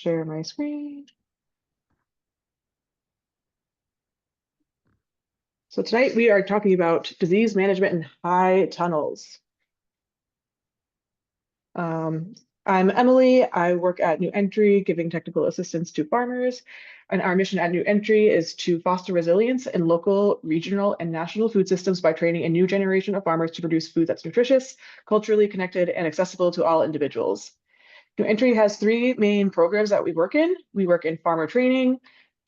share my screen. So tonight we are talking about disease management in high tunnels. I'm Emily. I work at New Entry, giving technical assistance to farmers. And our mission at New Entry is to foster resilience in local, regional, and national food systems by training a new generation of farmers to produce food that's nutritious, culturally connected, and accessible to all individuals. New Entry has three main programs that we work in. We work in farmer training,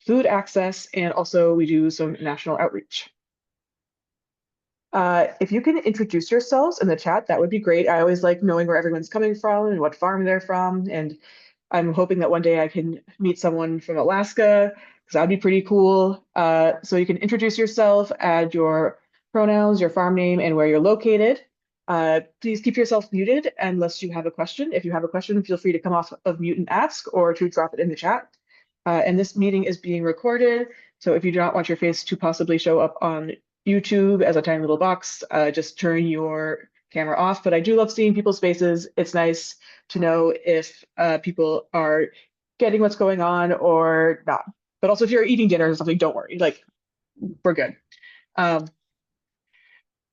food access, and also we do some national outreach. If you can introduce yourselves in the chat, that would be great. I always like knowing where everyone's coming from and what farm they're from. And I'm hoping that one day I can meet someone from Alaska, because that'd be pretty cool. So you can introduce yourself, add your pronouns, your farm name, and where you're located. Please keep yourself muted unless you have a question. If you have a question, feel free to come off of mute and ask, or to drop it in the chat. And this meeting is being recorded. So if you do not want your face to possibly show up on YouTube as a tiny little box, just turn your camera off. But I do love seeing people's faces. It's nice to know if people are getting what's going on or not. But also if you're eating dinner or something, don't worry, like we're good.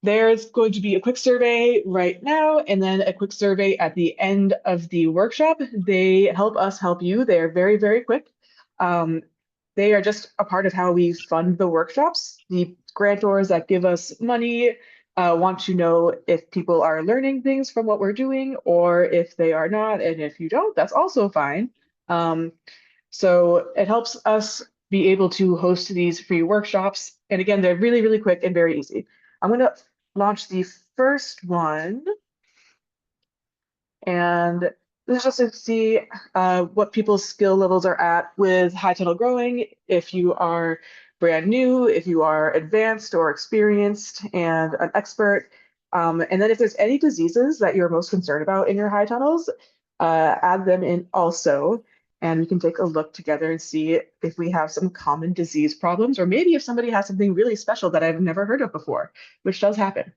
There's going to be a quick survey right now and then a quick survey at the end of the workshop. They help us help you. They are very, very quick. They are just a part of how we fund the workshops. The grantors that give us money want to know if people are learning things from what we're doing or if they are not. And if you don't, that's also fine. So it helps us be able to host these free workshops. And again, they're really, really quick and very easy. I'm going to launch the first one. And this is just to see what people's skill levels are at with high tunnel growing. If you are brand new, if you are advanced or experienced and an expert. And then if there's any diseases that you're most concerned about in your high tunnels, add them in also. And we can take a look together and see if we have some common disease problems, or maybe if somebody has something really special that I've never heard of before, which does happen.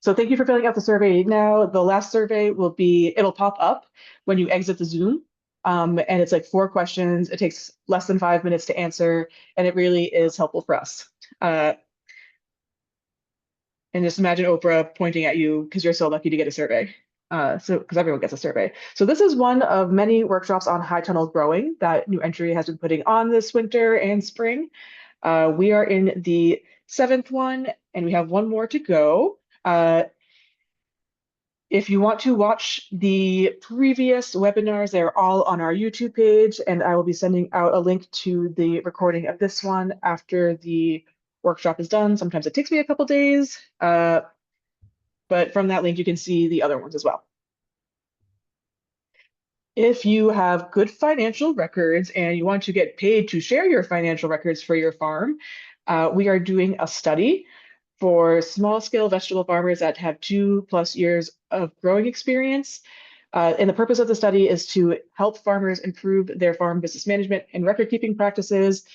So thank you for filling out the survey now. The last survey will be, it'll pop up when you exit the Zoom. And it's like 4 questions. It takes less than 5 minutes to answer, and it really is helpful for us. And just imagine Oprah pointing at you because you're so lucky to get a survey. Because everyone gets a survey. So this is one of many workshops on high tunnel growing that New Entry has been putting on this winter and spring. We are in the 7th one, and we have one more to go. If you want to watch the previous webinars, they're all on our YouTube page, and I will be sending out a link to the recording of this one after the workshop is done. Sometimes it takes me a couple days, but from that link, you can see the other ones as well. If you have good financial records and you want to get paid to share your financial records for your farm, we are doing a study for small-scale vegetable farmers that have 2+ years of growing experience. And the purpose of the study is to help farmers improve their farm business management and record-keeping practices,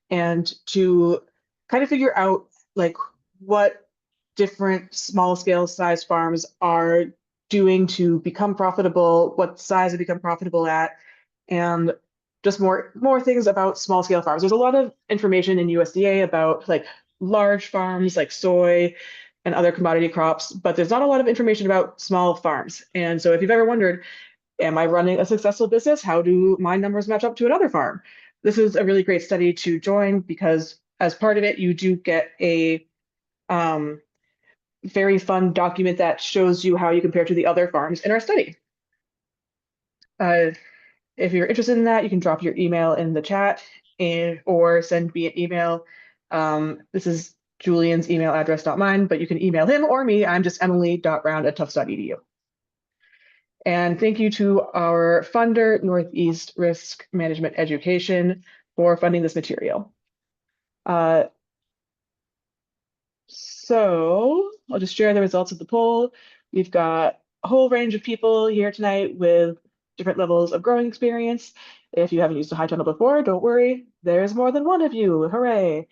and to kind of figure out like what different small-scale size farms are doing to become profitable, what size they become profitable at, and just more things about small-scale farms. There's a lot of information in USDA about like large farms like soy and other commodity crops, but there's not a lot of information about small farms. And so if you've ever wondered, am I running a successful business? How do my numbers match up to another farm? This is a really great study to join, because as part of it, you do get a very fun document that shows you how you compare to the other farms in our study. If you're interested in that, you can drop your email in the chat or send me an email. This is Julian's email address, not mine, but you can email him or me. I'm just emily.brown@tufts.edu. And thank you to our funder, Northeast Risk Management Education, for funding this material. So I'll just share the results of the poll. We've got a whole range of people here tonight with different levels of growing experience. If you haven't used a high tunnel before, don't worry, there's more than one of you, hooray.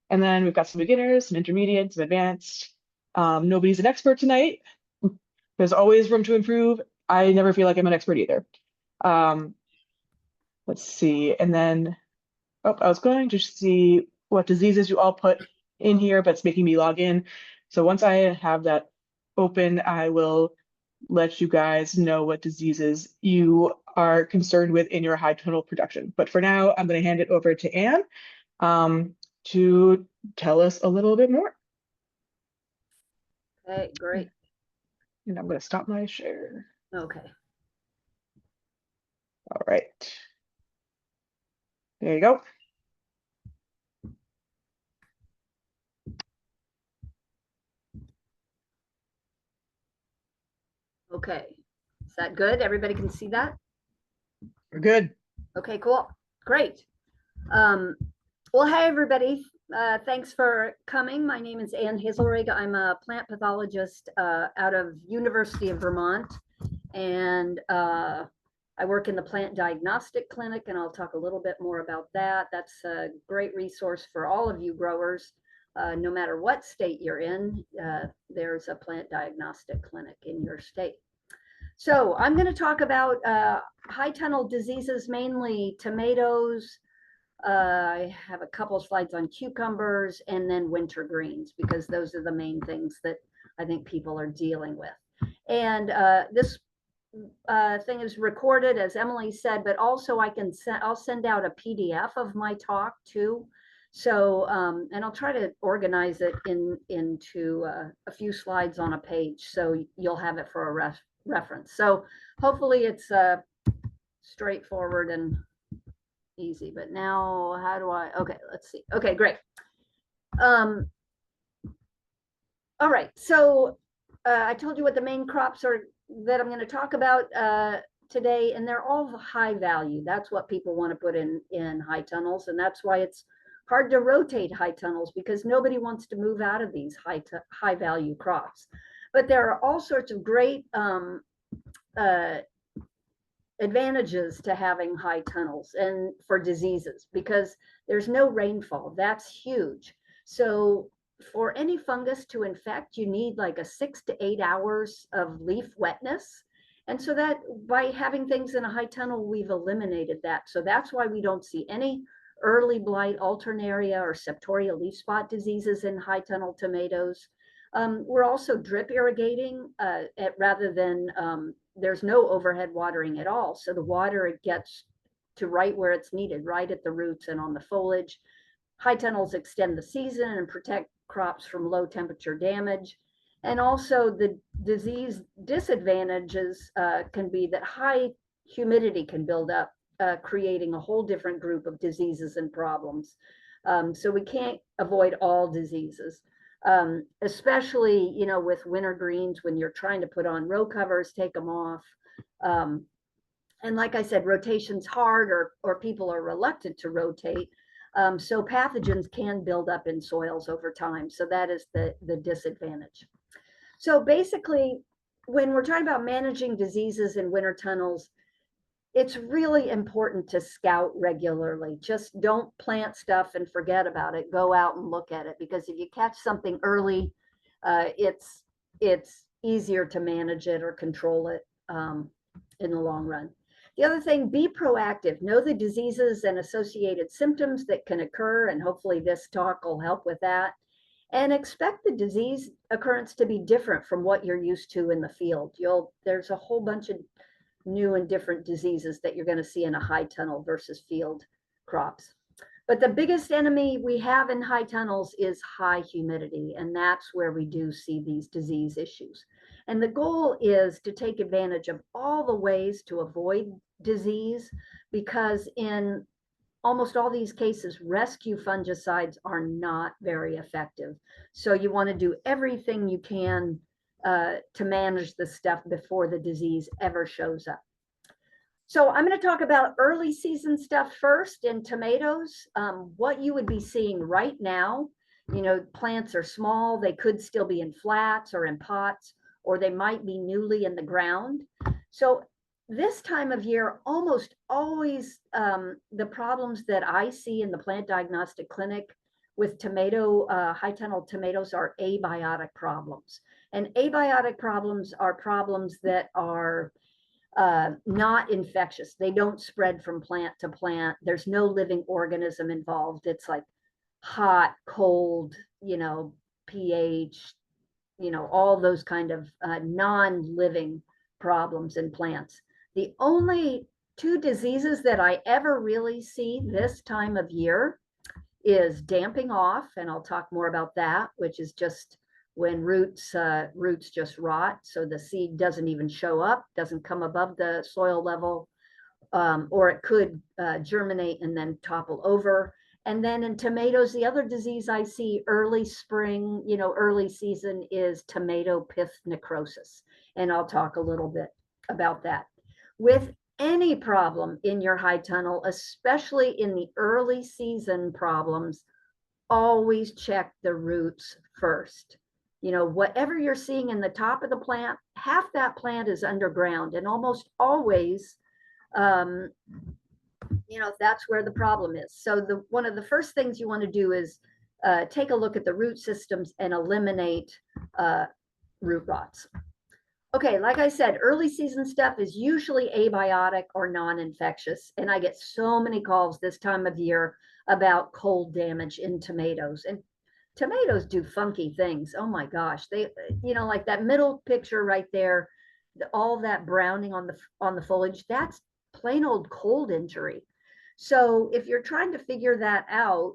And then we've got some beginners, some intermediate, some advanced. Nobody's an expert tonight. There's always room to improve. I never feel like I'm an expert either. Um, let's see. And then, oh, I was going to see what diseases you all put in here, but it's making me log in. So once I have that open, I will let you guys know what diseases you are concerned with in your high tunnel production. But for now, I'm going to hand it over to Anne to tell us a little bit more. Okay, great. And I'm going to stop my share. Okay. All right. There you go. Okay. Is that good? Everybody can see that? We're good. Okay, cool. Great. Well, hi, everybody. Thanks for coming. My name is Anne Hazelrigg. I'm a plant pathologist out of University of Vermont, and I work in the plant diagnostic clinic, and I'll talk a little bit more about that. That's a great resource for all of you growers. No matter what state you're in, there's a plant diagnostic clinic in your state. So I'm going to talk about high tunnel diseases, mainly tomatoes. I have a couple slides on cucumbers and then winter greens, because those are the main things that I think people are dealing with. And this thing is recorded, as Emily said, but also I'll send out a PDF of my talk too. So, and I'll try to organize it into a few slides on a page, so you'll have it for a reference. So hopefully it's straightforward and easy. But now, how do I? Okay, let's see. Okay, great. All right. So I told you what the main crops are that I'm going to talk about today, and they're all high value. That's what people want to put in high tunnels, and that's why it's hard to rotate high tunnels, because nobody wants to move out of these high value crops. But there are all sorts of great advantages to having high tunnels and for diseases, because there's no rainfall. That's huge. So for any fungus to infect, you need like a 6 to 8 hours of leaf wetness. And so that by having things in a high tunnel, we've eliminated that. So that's why we don't see any early blight, alternaria, or septoria leaf spot diseases in high tunnel tomatoes. We're also drip irrigating rather than there's no overhead watering at all. So the water, it gets to right where it's needed, right at the roots and on the foliage. High tunnels extend the season and protect crops from low temperature damage. And also the disease disadvantages can be that high humidity can build up, creating a whole different group of diseases and problems. So we can't avoid all diseases. Especially, you know, with winter greens, when you're trying to put on row covers, take them off. And like I said, rotation's hard, or people are reluctant to rotate. So pathogens can build up in soils over time. So that is the disadvantage. So basically, when we're talking about managing diseases in winter tunnels, it's really important to scout regularly. Just don't plant stuff and forget about it. Go out and look at it, because if you catch something early, it's easier to manage it or control it in the long run. The other thing, be proactive. Know the diseases and associated symptoms that can occur, and hopefully this talk will help with that. And expect the disease occurrence to be different from what you're used to in the field. There's a whole bunch of new and different diseases that you're going to see in a high tunnel versus field crops. But the biggest enemy we have in high tunnels is high humidity, and that's where we do see these disease issues. And the goal is to take advantage of all the ways to avoid disease, because in almost all these cases, rescue fungicides are not very effective. So you want to do everything you can to manage the stuff before the disease ever shows up. So I'm going to talk about early season stuff first in tomatoes. What you would be seeing right now, you know, plants are small. They could still be in flats or in pots, or they might be newly in the ground. So this time of year, almost always the problems that I see in the plant diagnostic clinic with high tunnel tomatoes are abiotic problems. And abiotic problems are problems that are not infectious. They don't spread from plant to plant. There's no living organism involved. It's like hot, cold, pH, all those kind of non-living problems in plants. The only two diseases that I ever really see this time of year is damping off, and I'll talk more about that, which is just when roots just rot, so the seed doesn't even show up, doesn't come above the soil level, or it could germinate and then topple over. And then in tomatoes, the other disease I see early spring, early season, is tomato pith necrosis. And I'll talk a little bit about that. With any problem in your high tunnel, especially in the early season problems, always check the roots first. Whatever you're seeing in the top of the plant, half that plant is underground, and almost always that's where the problem is. So one of the first things you want to do is take a look at the root systems and eliminate root rots. Okay, like I said, early season stuff is usually abiotic or non-infectious, and I get so many calls this time of year about cold damage in tomatoes. And tomatoes do funky things. Oh my gosh, they, like that middle picture right there, all that browning on the foliage, that's plain old cold injury. So if you're trying to figure that out,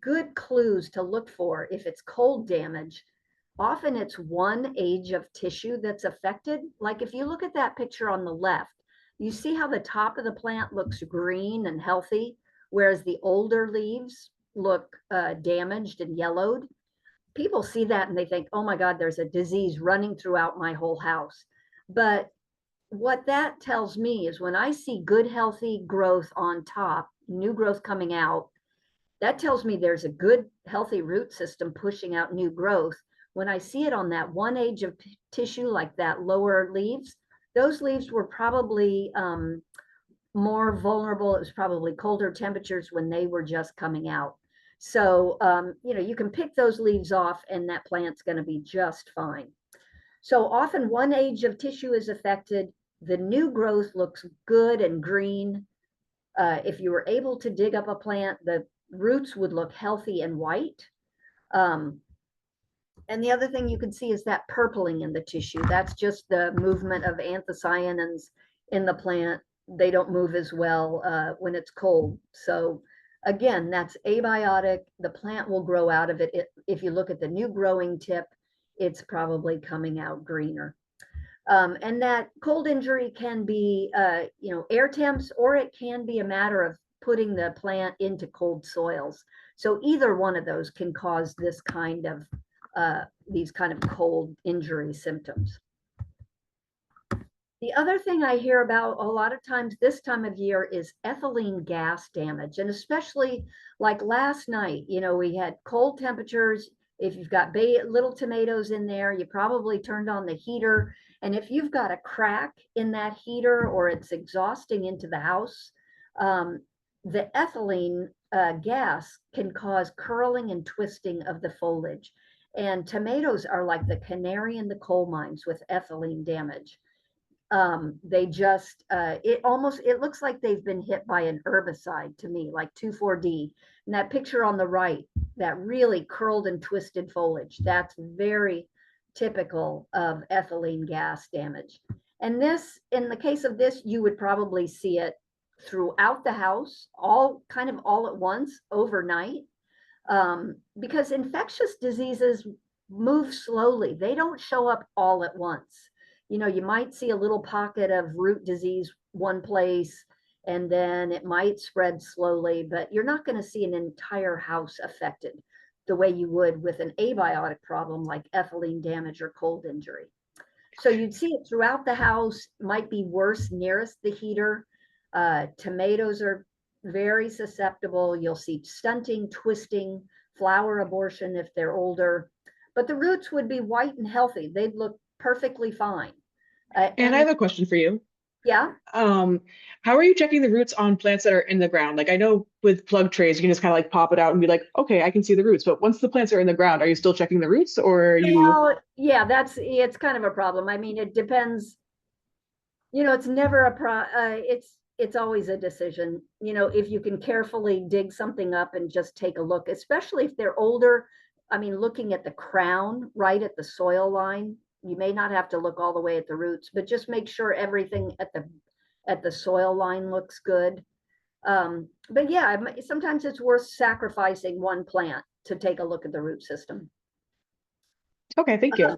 good clues to look for if it's cold damage, often it's one age of tissue that's affected. Like if you look at that picture on the left, you see how the top of the plant looks green and healthy, whereas the older leaves look damaged and yellowed. People see that and they think, oh my God, there's a disease running throughout my whole house. But what that tells me is when I see good, healthy growth on top, new growth coming out, that tells me there's a good, healthy root system pushing out new growth. When I see it on that one age of tissue, like that lower leaves, those leaves were probably more vulnerable. It was probably colder temperatures when they were just coming out. So, you can pick those leaves off and that plant's going to be just fine. So often one age of tissue is affected. The new growth looks good and green. If you were able to dig up a plant, the roots would look healthy and white. And the other thing you can see is that purpling in the tissue. That's just the movement of anthocyanins in the plant. They don't move as well when it's cold. So again, that's abiotic. The plant will grow out of it. If you look at the new growing tip, it's probably coming out greener. And that cold injury can be, air temps, or it can be a matter of putting the plant into cold soils. So either one of those can cause this kind of, these kind of cold injury symptoms. The other thing I hear about a lot of times this time of year is ethylene gas damage. And especially like last night, we had cold temperatures. If you've got little tomatoes in there, you probably turned on the heater. And if you've got a crack in that heater or it's exhausting into the house, the ethylene gas can cause curling and twisting of the foliage. And tomatoes are like the canary in the coal mines with ethylene damage. They just, it looks like they've been hit by an herbicide to me, like 2,4-D. And that picture on the right, that really curled and twisted foliage, that's very typical of ethylene gas damage. And this, in the case of this, you would probably see it throughout the house, all at once, overnight, because infectious diseases move slowly. They don't show up all at once. You might see a little pocket of root disease one place, and then it might spread slowly, but you're not going to see an entire house affected the way you would with an abiotic problem like ethylene damage or cold injury. So you'd see it throughout the house, might be worse nearest the heater. Tomatoes are very susceptible. You'll see stunting, twisting, flower abortion if they're older, but the roots would be white and healthy. They'd look perfectly fine. And I have a question for you. Yeah. How are you checking the roots on plants that are in the ground? Like I know with plug trays, you can just kind of like pop it out and be like, okay, I can see the roots. But once the plants are in the ground, are you still checking the roots, or are you? Well, yeah, it's kind of a problem. I mean, it depends. It's never it's always a decision. If you can carefully dig something up and just take a look, especially if they're older. I mean, looking at the crown right at the soil line, you may not have to look all the way at the roots, but just make sure everything at the soil line looks good. But yeah, sometimes it's worth sacrificing one plant to take a look at the root system. Okay, thank you.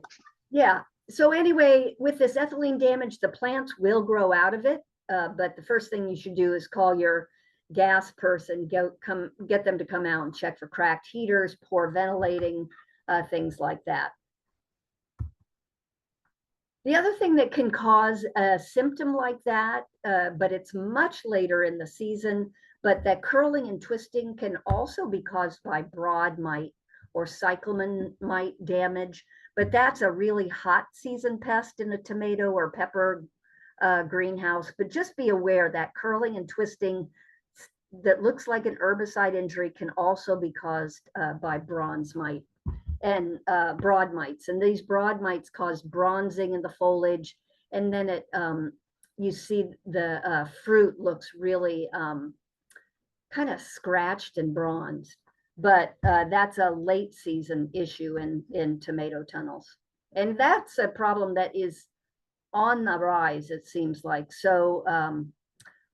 Yeah. So anyway, with this ethylene damage, the plants will grow out of it. But the first thing you should do is call your gas person, get them to come out and check for cracked heaters, poor ventilating, things like that. The other thing that can cause a symptom like that, but it's much later in the season, but that curling and twisting can also be caused by broad mite or cyclamen mite damage. But that's a really hot season pest in a tomato or pepper greenhouse. But just be aware that curling and twisting that looks like an herbicide injury can also be caused by bronze mite and broad mites. And these broad mites cause bronzing in the foliage. And then you see the fruit looks really kind of scratched and bronzed. But that's a late season issue in tomato tunnels. And that's a problem that is on the rise, it seems like. So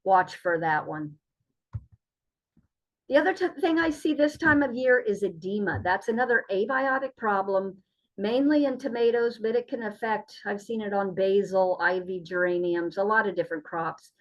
watch for that one. The other thing I see this time of year is edema. That's another abiotic problem, mainly in tomatoes, but it can affect, I've seen it on basil, ivy, geraniums, a lot of different crops.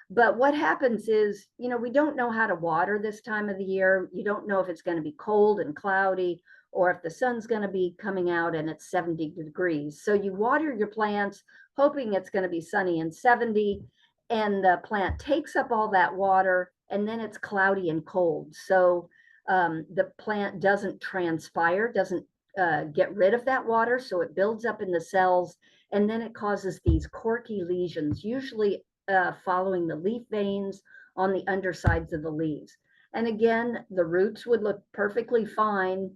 But what happens is, we don't know how to water this time of the year. You don't know if it's going to be cold and cloudy or if the sun's going to be coming out and it's 70 degrees. So you water your plants hoping it's going to be sunny and 70, and the plant takes up all that water, and then it's cloudy and cold. So the plant doesn't transpire, doesn't get rid of that water. So it builds up in the cells, and then it causes these corky lesions, usually following the leaf veins on the undersides of the leaves. And again, the roots would look perfectly fine.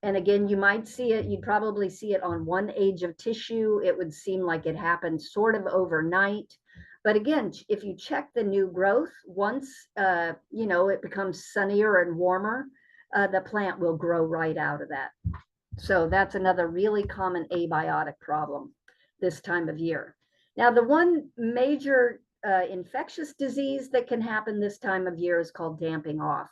And again, you'd probably see it on one age of tissue. It would seem like it happened sort of overnight. But again, if you check the new growth, once it becomes sunnier and warmer, the plant will grow right out of that. So that's another really common abiotic problem this time of year. Now, the one major infectious disease that can happen this time of year is called damping off.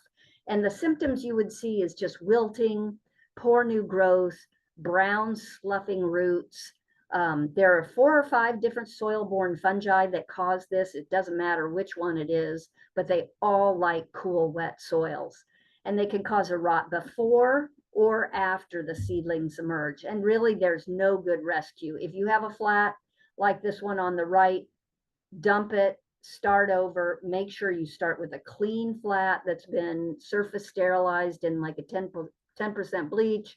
And the symptoms you would see is just wilting, poor new growth, brown sloughing roots. There are 4 or 5 different soil-borne fungi that cause this. It doesn't matter which one it is, but they all like cool, wet soils. And they can cause a rot before or after the seedlings emerge. And really, there's no good rescue. If you have a flat like this one on the right, dump it, start over. Make sure you start with a clean flat that's been surface sterilized in like a 10% bleach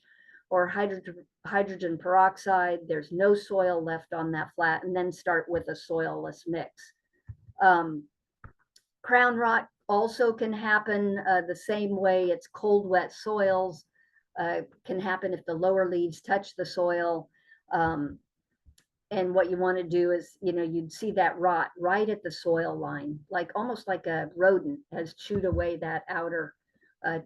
or hydrogen peroxide. There's no soil left on that flat, and then start with a soilless mix. Crown rot also can happen the same way. It's cold, wet soils. Can happen if the lower leaves touch the soil. And what you want to do is, you'd see that rot right at the soil line, like almost like a rodent has chewed away that outer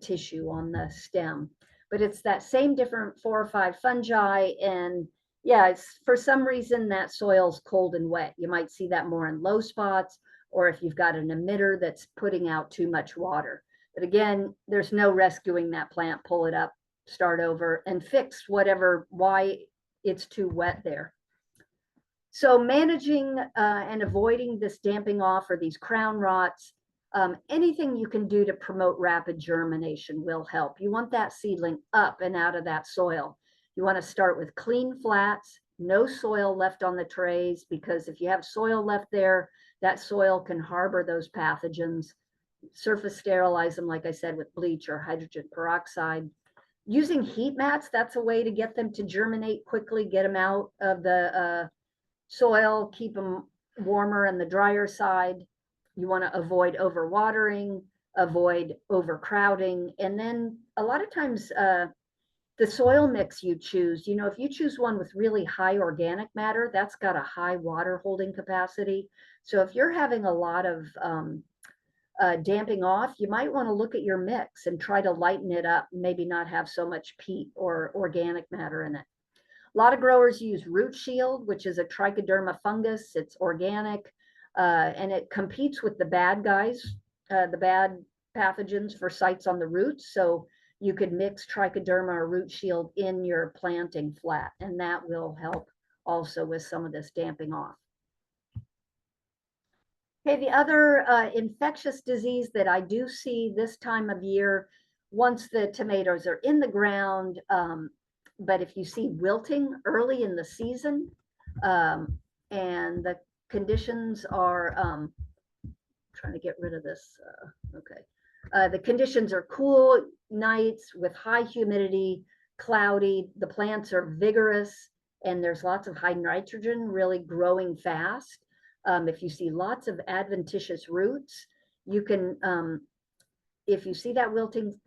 tissue on the stem. But it's that same different 4 or 5 fungi. And yeah, it's for some reason that soil's cold and wet. You might see that more in low spots, or if you've got an emitter that's putting out too much water. But again, there's no rescuing that plant. Pull it up, start over, and fix why it's too wet there. So managing and avoiding this damping off or these crown rots, anything you can do to promote rapid germination will help. You want that seedling up and out of that soil. You want to start with clean flats, no soil left on the trays, because if you have soil left there, that soil can harbor those pathogens. Surface sterilize them, like I said, with bleach or hydrogen peroxide. Using heat mats, that's a way to get them to germinate quickly, get them out of the soil, keep them warmer on the drier side. You want to avoid overwatering, avoid overcrowding. And then a lot of times The soil mix you choose, if you choose one with really high organic matter, that's got a high water holding capacity. So if you're having a lot of damping off, you might want to look at your mix and try to lighten it up, maybe not have so much peat or organic matter in it. A lot of growers use Root Shield, which is a trichoderma fungus. It's organic, and it competes with the bad guys, the bad pathogens for sites on the roots. So you could mix trichoderma or Root Shield in your planting flat, and that will help also with some of this damping off. Okay, the other infectious disease that I do see this time of year, once the tomatoes are in the ground, but if you see wilting early in the season, and the conditions are, trying to get rid of this, okay. The conditions are cool nights with high humidity, cloudy, the plants are vigorous, and there's lots of high nitrogen really growing fast. If you see lots of adventitious roots, you can, if you see that wilting,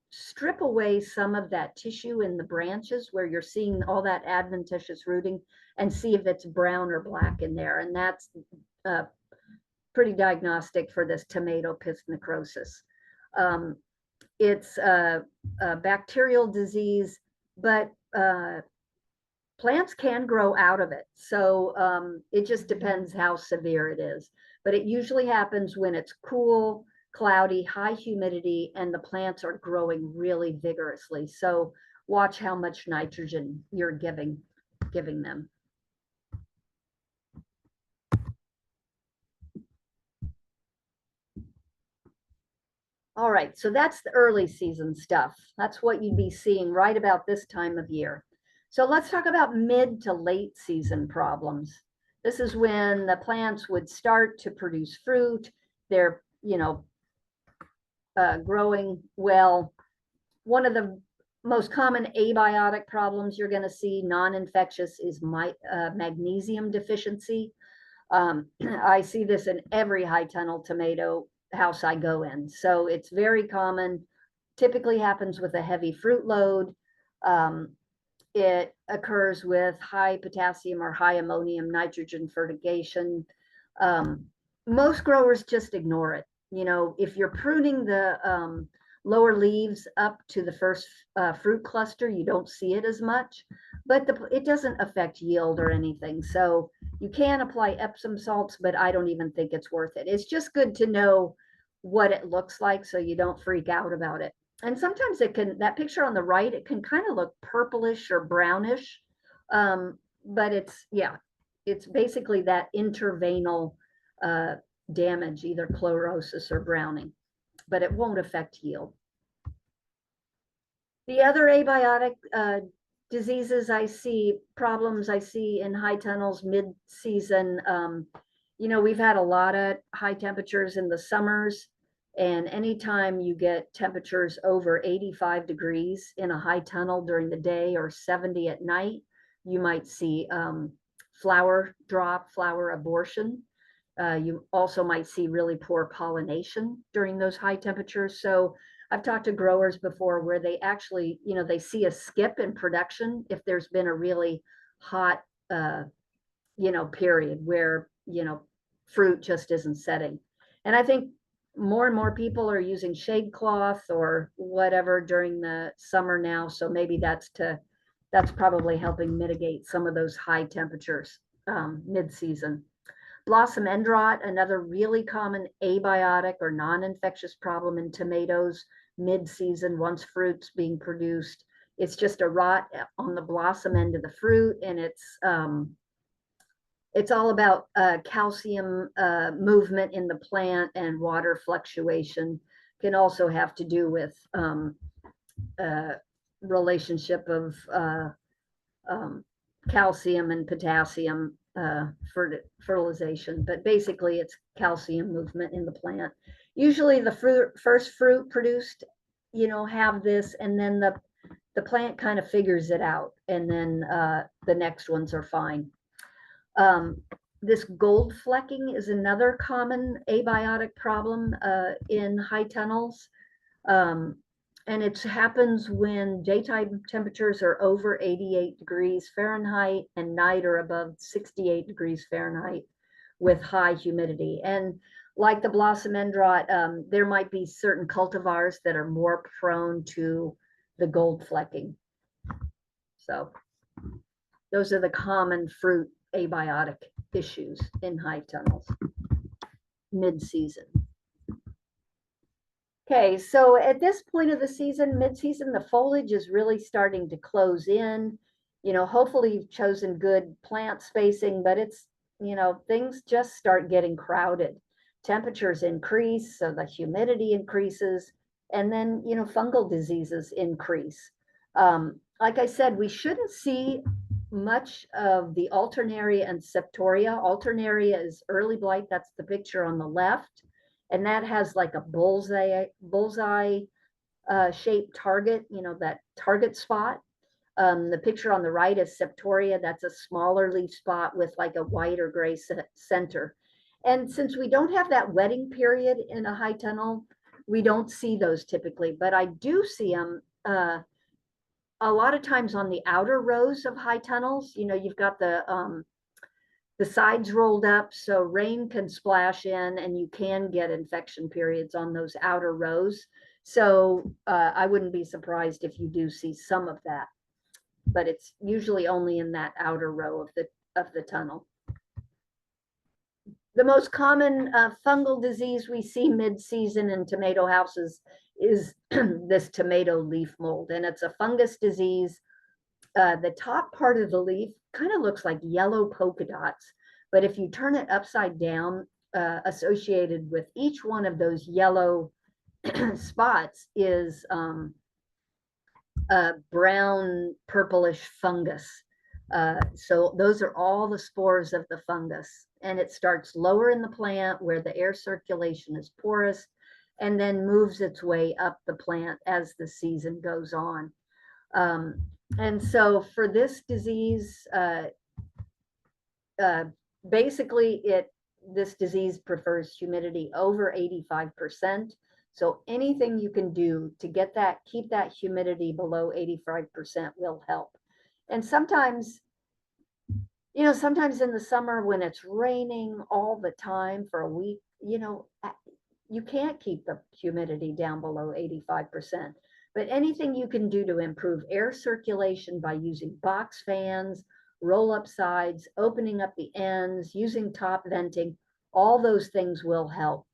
strip away some of that tissue in the branches where you're seeing all that adventitious rooting and see if it's brown or black in there. And that's pretty diagnostic for this tomato pith necrosis. It's a bacterial disease, but plants can grow out of it. So it just depends how severe it is. But it usually happens when it's cool, cloudy, high humidity, and the plants are growing really vigorously. So watch how much nitrogen you're giving them. All right, so that's the early season stuff. That's what you'd be seeing right about this time of year. So let's talk about mid to late season problems. This is when the plants would start to produce fruit. They're, growing well. One of the most common abiotic problems you're going to see, non-infectious, is magnesium deficiency. I see this in every high tunnel tomato house I go in. So it's very common, typically happens with a heavy fruit load. It occurs with high potassium or high ammonium nitrogen fertigation. Most growers just ignore it. If you're pruning the lower leaves up to the first fruit cluster, you don't see it as much, but it doesn't affect yield or anything. So you can apply Epsom salts, but I don't even think it's worth it. It's just good to know what it looks like so you don't freak out about it. And sometimes that picture on the right, it can kind of look purplish or brownish, but it's basically that interveinal damage, either chlorosis or browning, but it won't affect yield. The other abiotic diseases problems I see in high tunnels mid-season, we've had a lot of high temperatures in the summers, and anytime you get temperatures over 85 degrees in a high tunnel during the day or 70 at night, you might see flower drop, flower abortion. You also might see really poor pollination during those high temperatures. So I've talked to growers before where they actually, they see a skip in production if there's been a really hot, period where, fruit just isn't setting. And I think more and more people are using shade cloth or whatever during the summer now. So maybe that's probably helping mitigate some of those high temperatures mid-season. Blossom end rot, another really common abiotic or non-infectious problem in tomatoes mid-season once fruit's being produced. It's just a rot on the blossom end of the fruit, and it's all about calcium movement in the plant and water fluctuation. Can also have to do with relationship of calcium and potassium fertilization, but basically it's calcium movement in the plant. Usually the first fruit produced, have this, and then the plant kind of figures it out, and then the next ones are fine. This gold flecking is another common abiotic problem in high tunnels. And it happens when daytime temperatures are over 88 degrees Fahrenheit and night are above 68 degrees Fahrenheit with high humidity. And like the blossom end rot, there might be certain cultivars that are more prone to the gold flecking. So those are the common fruit abiotic issues in high tunnels mid-season. Okay, so at this point of the season, mid-season, the foliage is really starting to close in. You know, hopefully you've chosen good plant spacing, but it's, you know, things just start getting crowded. Temperatures increase, so the humidity increases, and then, you know, fungal diseases increase. Like I said, we shouldn't see much of the alternaria and septoria. Alternaria is early blight. That's the picture on the left. And that has like a bullseye shaped target, you know, that target spot. The picture on the right is septoria. That's a smaller leaf spot with like a white or gray center. And since we don't have that wetting period in a high tunnel, we don't see those typically, but I do see them a lot of times on the outer rows of high tunnels. You know, you've got the sides rolled up so rain can splash in and you can get infection periods on those outer rows. So I wouldn't be surprised if you do see some of that, but it's usually only in that outer row of the tunnel. The most common fungal disease we see mid-season in tomato houses is this tomato leaf mold, and it's a fungus disease. The top part of the leaf kind of looks like yellow polka dots, but if you turn it upside down, associated with each one of those yellow spots is a brown purplish fungus. So those are all the spores of the fungus, and it starts lower in the plant where the air circulation is porous and then moves its way up the plant as the season goes on. And so for this disease, basically this disease prefers humidity over 85%. So anything you can do to keep that humidity below 85% will help. And sometimes, you know, sometimes in the summer when it's raining all the time for a week, you know, you can't keep the humidity down below 85%. But anything you can do to improve air circulation by using box fans, roll up sides, opening up the ends, using top venting, all those things will help.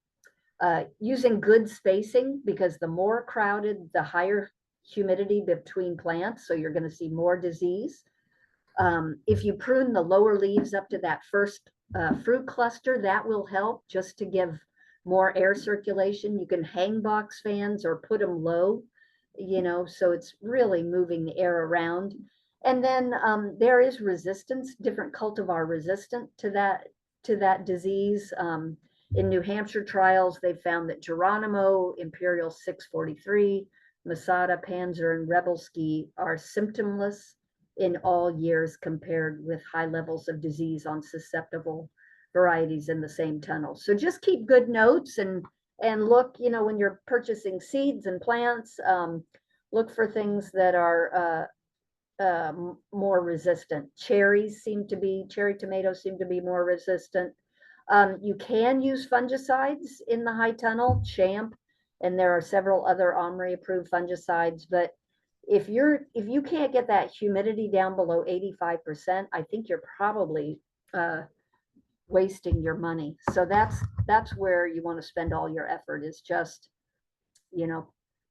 Using good spacing, because the more crowded, the higher humidity between plants, so you're going to see more disease. If you prune the lower leaves up to that first fruit cluster, that will help just to give more air circulation. You can hang box fans or put them low, you know, so it's really moving the air around. And then there is resistance, different cultivar resistant to that disease. In New Hampshire trials, they found that Geronimo, Imperial 643, Masada, Panzer, and Rebelski are symptomless in all years compared with high levels of disease on susceptible varieties in the same tunnel. So just keep good notes and look, you know, when you're purchasing seeds and plants, look for things that are more resistant. Cherry tomatoes seem to be more resistant. You can use fungicides in the high tunnel, Champ, and there are several other OMRI approved fungicides, but if you can't get that humidity down below 85%, I think you're probably wasting your money. So that's where you want to spend all your effort, is just, you know,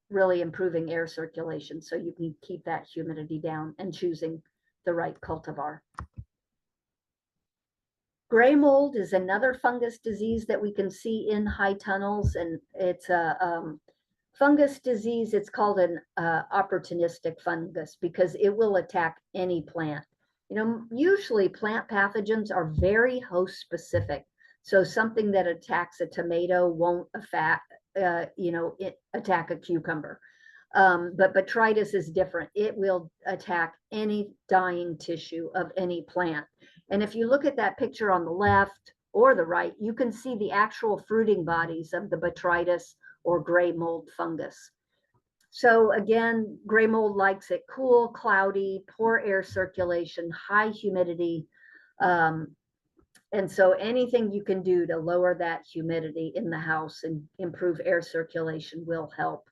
really improving air circulation so you can keep that humidity down and choosing the right cultivar. Gray mold is another fungus disease that we can see in high tunnels, and it's a fungus disease. It's called an opportunistic fungus because it will attack any plant. You know, usually plant pathogens are very host specific. So something that attacks a tomato won't attack a cucumber. But botrytis is different. It will attack any dying tissue of any plant. And if you look at that picture on the left or the right, you can see the actual fruiting bodies of the botrytis or gray mold fungus. So again, gray mold likes it cool, cloudy, poor air circulation, high humidity. And so anything you can do to lower that humidity in the house and improve air circulation will help.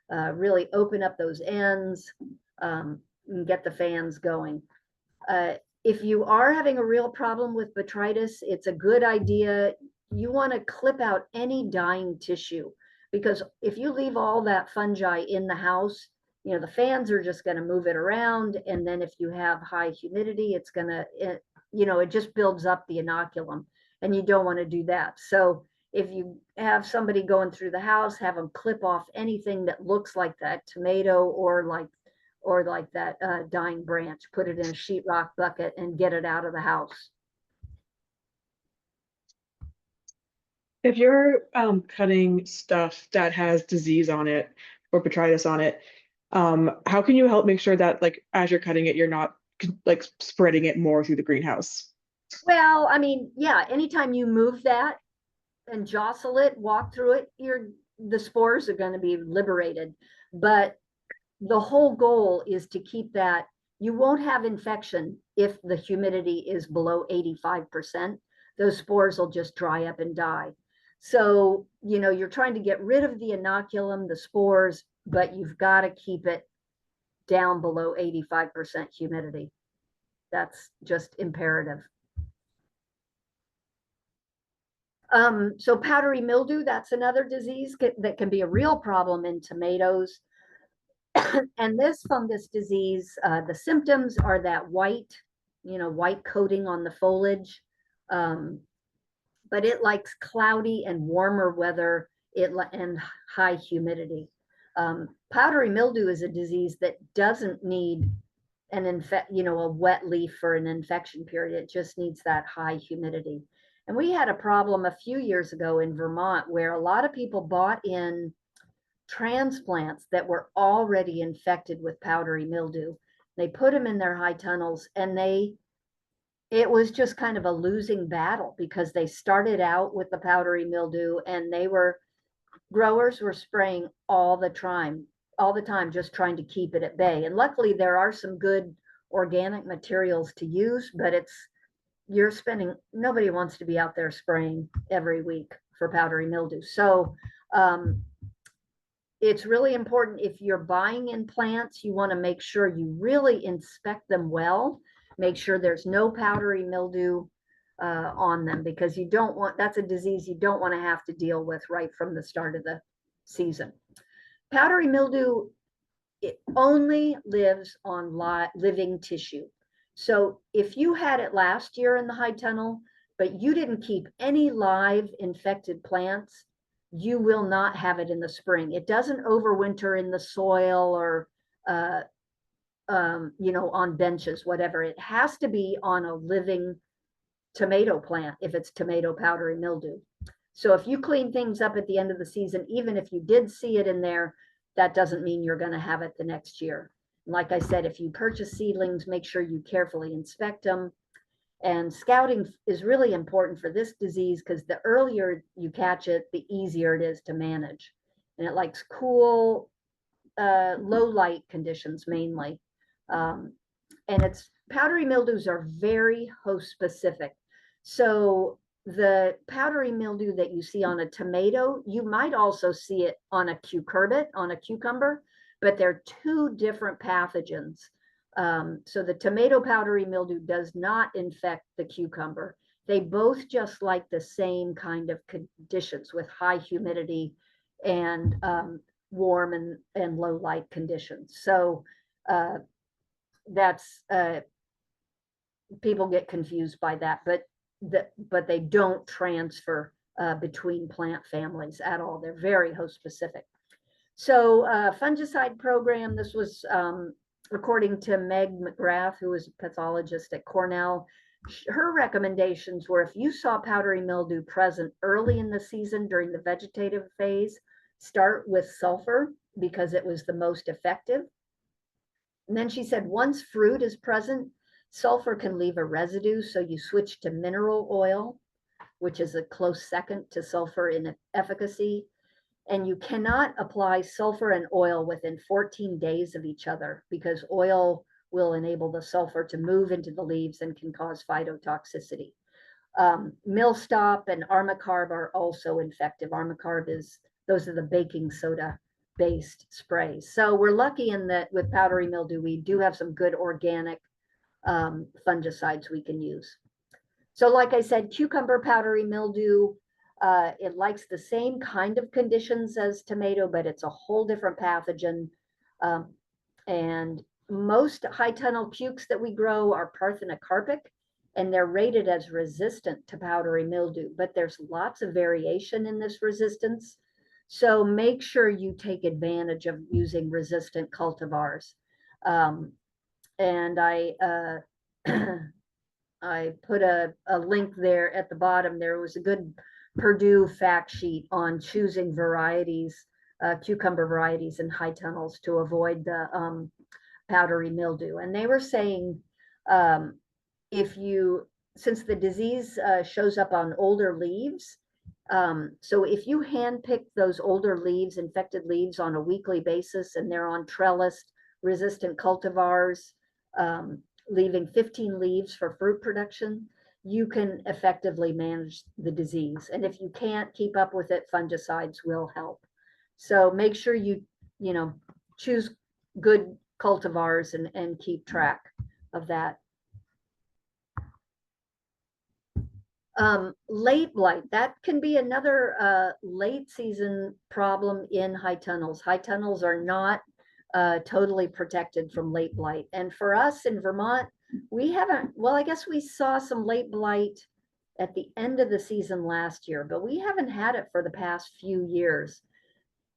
Really open up those ends, and get the fans going. If you are having a real problem with botrytis, it's a good idea. You want to clip out any dying tissue, because if you leave all that fungi in the house, the fans are just going to move it around. And then if you have high humidity, it's going to, it just builds up the inoculum, and you don't want to do that. So if you have somebody going through the house, have them clip off anything that looks like that tomato or like that dying branch, put it in a sheetrock bucket and get it out of the house. If you're cutting stuff that has disease on it or botrytis on it, how can you help make sure that like as you're cutting it, you're not like spreading it more through the greenhouse? Well, I mean, yeah, anytime you move that and jostle it, walk through it, the spores are going to be liberated. But the whole goal is to keep that. You won't have infection if the humidity is below 85%. Those spores will just dry up and die. So, you're trying to get rid of the inoculum, the spores, but you've got to keep it down below 85% humidity. That's just imperative. So powdery mildew, that's another disease that can be a real problem in tomatoes. And this fungus disease, the symptoms are that white coating on the foliage. But it likes cloudy and warmer weather and high humidity. Powdery mildew is a disease that doesn't need a wet leaf for an infection period. It just needs that high humidity. And we had a problem a few years ago in Vermont where a lot of people bought in transplants that were already infected with powdery mildew. They put them in their high tunnels, and it was just kind of a losing battle because they started out with the powdery mildew, and growers were spraying all the time, just trying to keep it at bay. And luckily there are some good organic materials to use, but nobody wants to be out there spraying every week for powdery mildew. So it's really important, if you're buying in plants, you want to make sure you really inspect them well, make sure there's no powdery mildew on them, because that's a disease you don't want to have to deal with right from the start of the season. Powdery mildew, it only lives on living tissue. So if you had it last year in the high tunnel, but you didn't keep any live infected plants, you will not have it in the spring. It doesn't overwinter in the soil or, on benches, whatever. It has to be on a living tomato plant if it's tomato powdery mildew. So if you clean things up at the end of the season, even if you did see it in there, that doesn't mean you're going to have it the next year. Like I said, if you purchase seedlings, make sure you carefully inspect them. And scouting is really important for this disease because the earlier you catch it, the easier it is to manage. And it likes cool, low light conditions mainly. And powdery mildews are very host specific. So the powdery mildew that you see on a tomato, you might also see it on a cucumber, but they're two different pathogens. So the tomato powdery mildew does not infect the cucumber. They both just like the same kind of conditions with high humidity and warm and low light conditions. So that's people get confused by that, but they don't transfer between plant families at all. They're very host specific. So fungicide program, this was according to Meg McGrath, who is a pathologist at Cornell. Her recommendations were, if you saw powdery mildew present early in the season during the vegetative phase, start with sulfur because it was the most effective. And then she said, once fruit is present, sulfur can leave a residue, so you switch to mineral oil, which is a close second to sulfur in efficacy. And you cannot apply sulfur and oil within 14 days of each other, because oil will enable the sulfur to move into the leaves and can cause phytotoxicity. Millstop and Armacarb are also effective. Armacarb those are the baking soda based sprays. So we're lucky in that with powdery mildew, we do have some good organic fungicides we can use. So like I said, cucumber powdery mildew, it likes the same kind of conditions as tomato, but it's a whole different pathogen. And most high tunnel cukes that we grow are parthenocarpic, and they're rated as resistant to powdery mildew, but there's lots of variation in this resistance. So make sure you take advantage of using resistant cultivars. And I put a link there at the bottom. There was a good Purdue fact sheet on choosing varieties, cucumber varieties in high tunnels to avoid the powdery mildew. And they were saying since the disease shows up on older leaves, so if you handpick those older leaves, infected leaves on a weekly basis, and they're on trellised resistant cultivars, leaving 15 leaves for fruit production, you can effectively manage the disease. And if you can't keep up with it, fungicides will help. So make sure you choose good cultivars and keep track of that. Late blight, that can be another late season problem in high tunnels. High tunnels are not totally protected from late blight. And for us in Vermont, we haven't, well, I guess we saw some late blight at the end of the season last year, but we haven't had it for the past few years.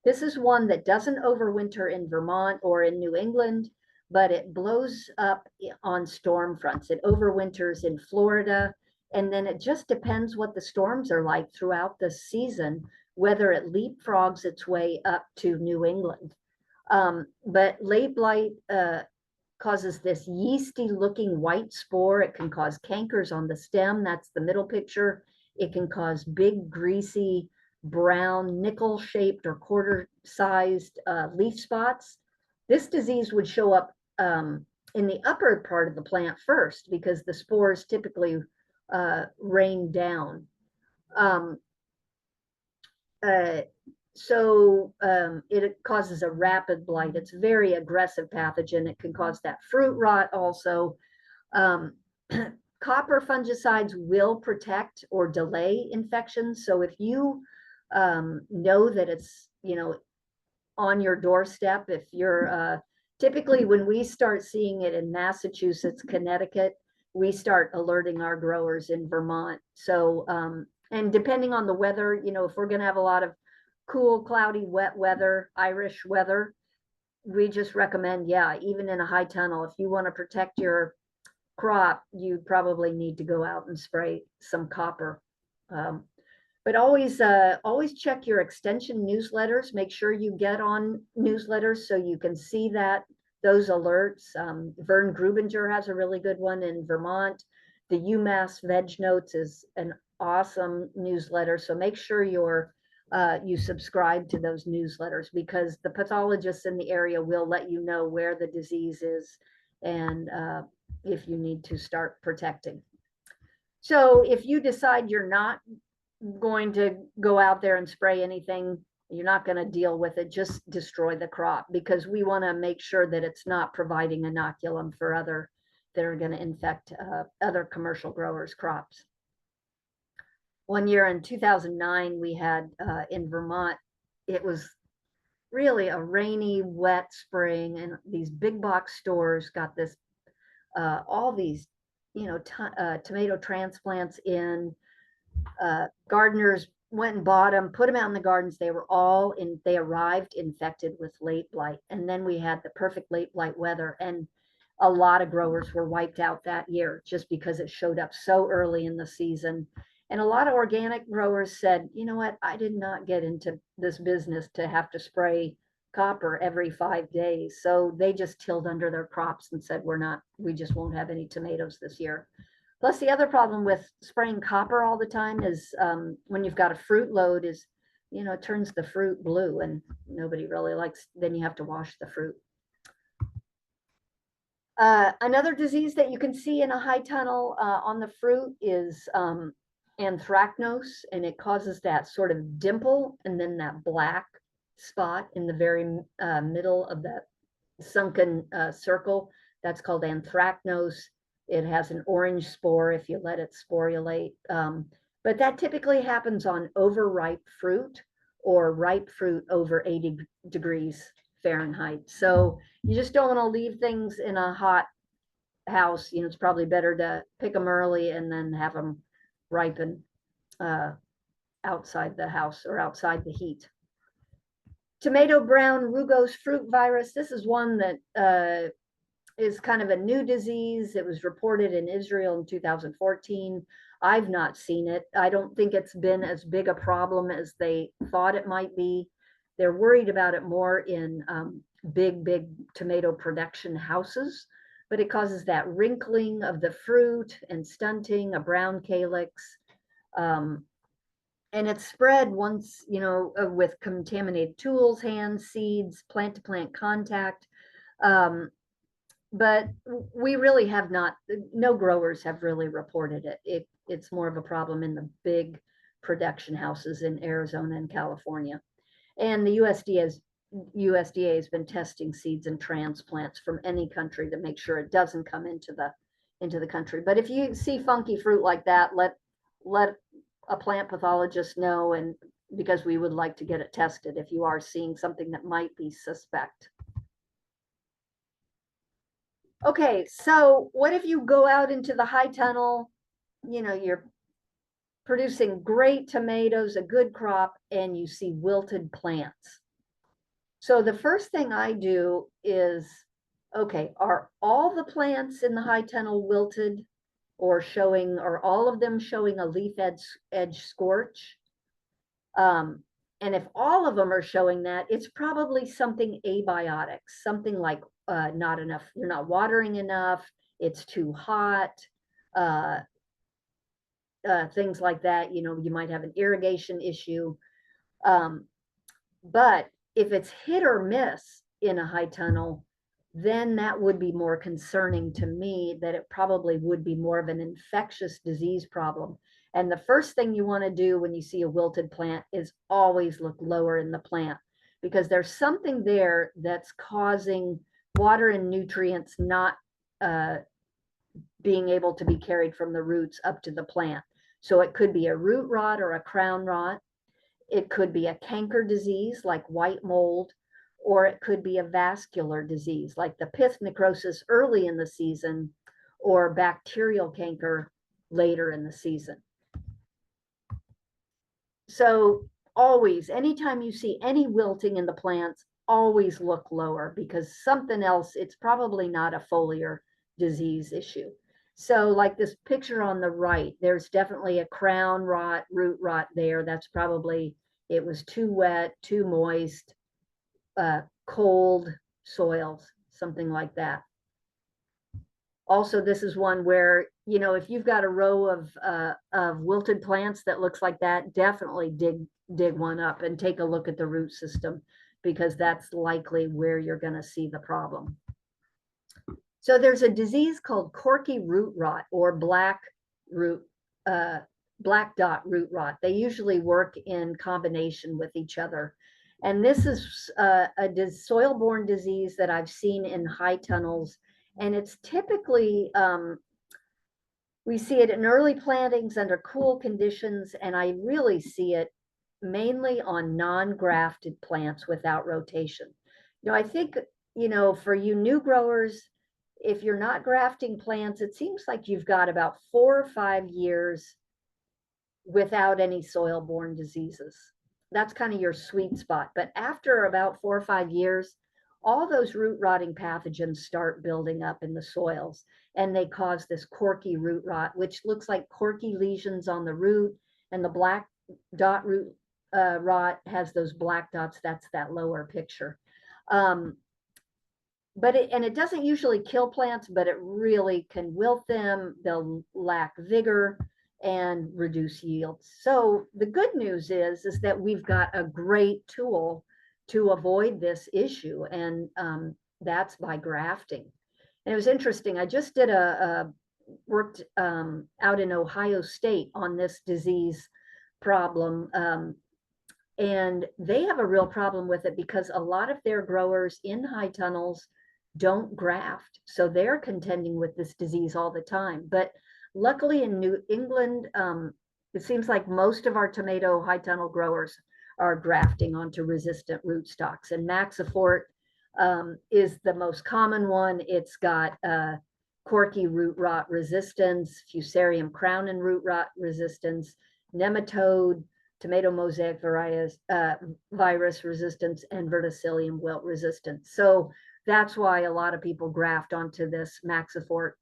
This is one that doesn't overwinter in Vermont or in New England, but it blows up on storm fronts. It overwinters in Florida, and then it just depends what the storms are like throughout the season, whether it leapfrogs its way up to New England. But late blight causes this yeasty looking white spore. It can cause cankers on the stem. That's the middle picture. It can cause big, greasy, brown, nickel shaped or quarter sized leaf spots. This disease would show up in the upper part of the plant first, because the spores typically rain down. It causes a rapid blight. It's a very aggressive pathogen. It can cause that fruit rot also. Copper fungicides will protect or delay infections. So if you know that it's, on your doorstep, if you're typically when we start seeing it in Massachusetts, Connecticut, we start alerting our growers in Vermont. So, and depending on the weather, if we're going to have a lot of cool, cloudy, wet weather, Irish weather, we just recommend, even in a high tunnel, if you want to protect your crop, you probably need to go out and spray some copper. But always check your extension newsletters. Make sure you get on newsletters so you can see those alerts. Vern Grubinger has a really good one in Vermont. The UMass Veg Notes is an awesome newsletter. So make sure you subscribe to those newsletters, because the pathologists in the area will let you know where the disease is and if you need to start protecting. So if you decide you're not going to go out there and spray anything, you're not going to deal with it, just destroy the crop, because we want to make sure that it's not providing inoculum for other that are going to infect other commercial growers' crops. One year in 2009, we had in Vermont, it was really a rainy, wet spring, and these big box stores got this, all these, tomato transplants in. Gardeners went and bought them, put them out in the gardens. They arrived infected with late blight. And then we had the perfect late blight weather, and a lot of growers were wiped out that year just because it showed up so early in the season. And a lot of organic growers said, you know what, I did not get into this business to have to spray copper every 5 days. So they just tilled under their crops and said, we just won't have any tomatoes this year. Plus, the other problem with spraying copper all the time is when you've got a fruit load is you know, it turns the fruit blue, and nobody really likes, then you have to wash the fruit. Another disease that you can see in a high tunnel on the fruit is anthracnose, and it causes that sort of dimple and then that black spot in the very middle of that sunken circle. That's called anthracnose. It has an orange spore if you let it sporulate. But that typically happens on overripe fruit or ripe fruit over 80 degrees Fahrenheit. So you just don't want to leave things in a hot house. You know, it's probably better to pick them early and then have them ripen outside the house or outside the heat. Tomato brown rugose fruit virus. This is one that is kind of a new disease. It was reported in Israel in 2014. I've not seen it. I don't think it's been as big a problem as they thought it might be. They're worried about it more in big tomato production houses, but it causes that wrinkling of the fruit and stunting, a brown calyx. And it's spread once, you know, with contaminated tools, hands, seeds, plant to plant contact. But we really have not, no growers have really reported it. It's more of a problem in the big production houses in Arizona and California. And the USDA has been testing seeds and transplants from any country to make sure it doesn't come into the country. But if you see funky fruit like that, let a plant pathologist know, and because we would like to get it tested if you are seeing something that might be suspect. Okay, so what if you go out into the high tunnel, you know, you're producing great tomatoes, a good crop, and you see wilted plants. So the first thing I do is, okay, are all the plants in the high tunnel wilted or showing, or all of them showing a leaf edge scorch? And if all of them are showing that, it's probably something abiotic, something like not enough, you're not watering enough, it's too hot, things like that. You know, you might have an irrigation issue. But if it's hit or miss in a high tunnel, then that would be more concerning to me, that it probably would be more of an infectious disease problem. And the first thing you want to do when you see a wilted plant is always look lower in the plant, because there's something there that's causing water and nutrients not being able to be carried from the roots up to the plant. So it could be a root rot or a crown rot. It could be a canker disease like white mold, or it could be a vascular disease like the pith necrosis early in the season, or bacterial canker later in the season. So always, anytime you see any wilting in the plants, always look lower, because something else, it's probably not a foliar disease issue. So like this picture on the right, there's definitely a crown rot, root rot there. That's probably, it was too wet, too moist, cold soils, something like that. Also, this is one where, you know, if you've got a row of wilted plants that looks like that, definitely dig one up and take a look at the root system, because that's likely where you're going to see the problem. So there's a disease called corky root rot, or black dot root rot. They usually work in combination with each other. And this is a soil-borne disease that I've seen in high tunnels. And it's typically, we see it in early plantings under cool conditions. And I really see it mainly on non-grafted plants without rotation. You know, I think, you know, for you new growers, if you're not grafting plants, it seems like you've got about 4 or 5 years without any soil-borne diseases. That's kind of your sweet spot. But after about 4 or 5 years, all those root rotting pathogens start building up in the soils, and they cause this corky root rot, which looks like corky lesions on the root, and the black dot root rot has those black dots. That's that lower picture. But it doesn't usually kill plants, but it really can wilt them. They'll lack vigor. and reduce yields. So the good news is that we've got a great tool to avoid this issue, and that's by grafting. And it was interesting. I just did worked out in Ohio State on this disease problem. And they have a real problem with it because a lot of their growers in high tunnels don't graft. So they're contending with this disease all the time. But luckily in New England, it seems like most of our tomato high tunnel growers are grafting onto resistant rootstocks. And Maxifort is the most common one. It's got corky root rot resistance, Fusarium crownin root rot resistance, nematode, tomato mosaic virus resistance, and verticillium wilt resistance. So that's why a lot of people graft onto this Maxifort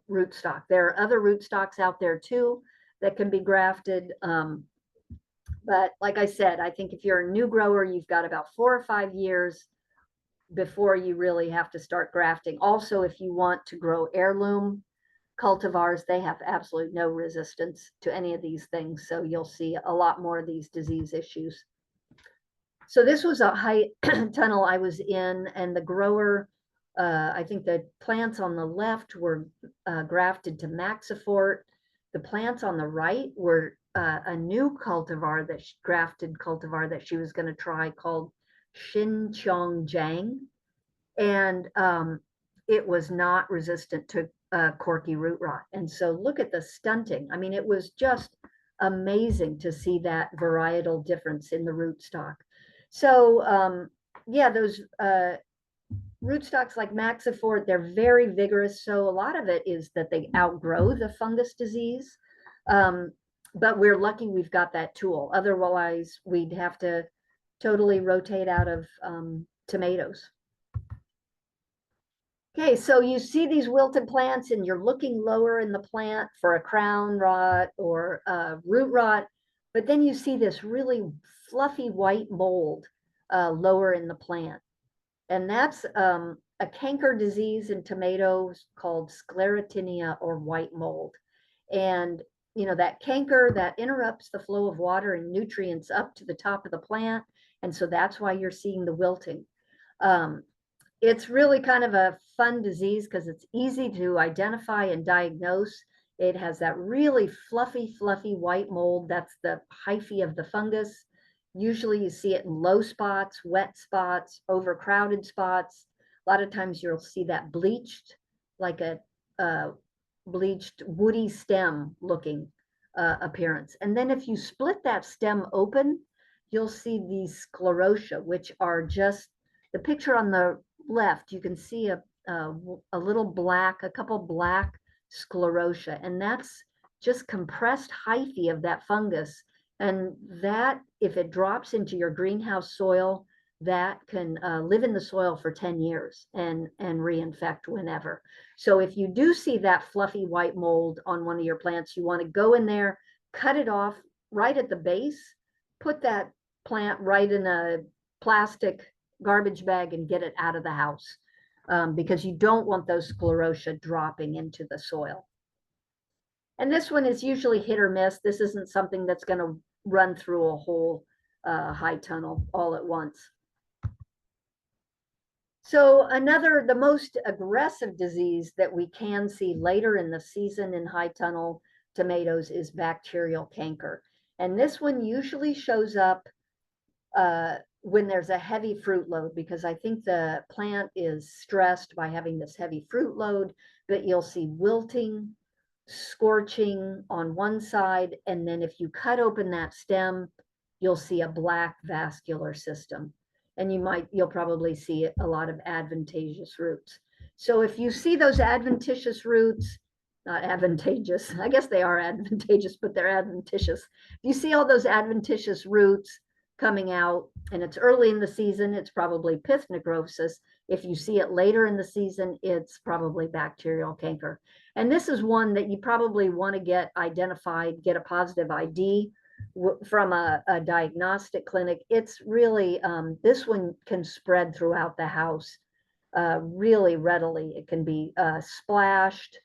rootstock. There are other rootstocks out there too that can be grafted. But like I said, I think if you're a new grower, you've got about 4 or 5 years before you really have to start grafting. Also, if you want to grow heirloom cultivars, they have absolutely no resistance to any of these things. So you'll see a lot more of these disease issues. So this was a high tunnel I was in, and the grower, I think the plants on the left were grafted to Maxifort. The plants on the right were a new cultivar, grafted cultivar that she was going to try called Xinjiang. And it was not resistant to corky root rot. And so look at the stunting. I mean, it was just amazing to see that varietal difference in the rootstock. So yeah, those rootstocks like Maxifort, they're very vigorous. So a lot of it is that they outgrow the fungus disease. But we're lucky we've got that tool. Otherwise, we'd have to totally rotate out of tomatoes. Okay, so you see these wilted plants and you're looking lower in the plant for a crown rot or root rot, but then you see this really fluffy white mold lower in the plant. And that's a canker disease in tomatoes called sclerotinia or white mold. And you know, that canker that interrupts the flow of water and nutrients up to the top of the plant. And so that's why you're seeing the wilting. It's really kind of a fun disease because it's easy to identify and diagnose. It has that really fluffy white mold. That's the hyphae of the fungus. Usually you see it in low spots, wet spots, overcrowded spots. A lot of times you'll see that bleached, like a bleached woody stem looking appearance. And then if you split that stem open, you'll see these sclerotia, which are just the picture on the left. You can see a little black, a couple black sclerotia, and that's just compressed hyphae of that fungus. And that, if it drops into your greenhouse soil, that can live in the soil for 10 years and reinfect whenever. So if you do see that fluffy white mold on one of your plants, you want to go in there, cut it off right at the base, put that plant right in a plastic garbage bag and get it out of the house, because you don't want those sclerotia dropping into the soil. And this one is usually hit or miss. This isn't something that's going to run through a whole high tunnel all at once. So the most aggressive disease that we can see later in the season in high tunnel tomatoes is bacterial canker. And this one usually shows up when there's a heavy fruit load, because I think the plant is stressed by having this heavy fruit load, but you'll see wilting, scorching on one side. And then if you cut open that stem, you'll see a black vascular system. And you'll probably see a lot of adventitious roots. So if you see those adventitious roots, not advantageous, I guess they are advantageous, but they're adventitious. If you see all those adventitious roots coming out and it's early in the season, it's probably pith necrosis. If you see it later in the season, it's probably bacterial canker. And this is one that you probably want to get identified, get a positive ID from a diagnostic clinic. It's really, this one can spread throughout the house really readily. It can be splashed.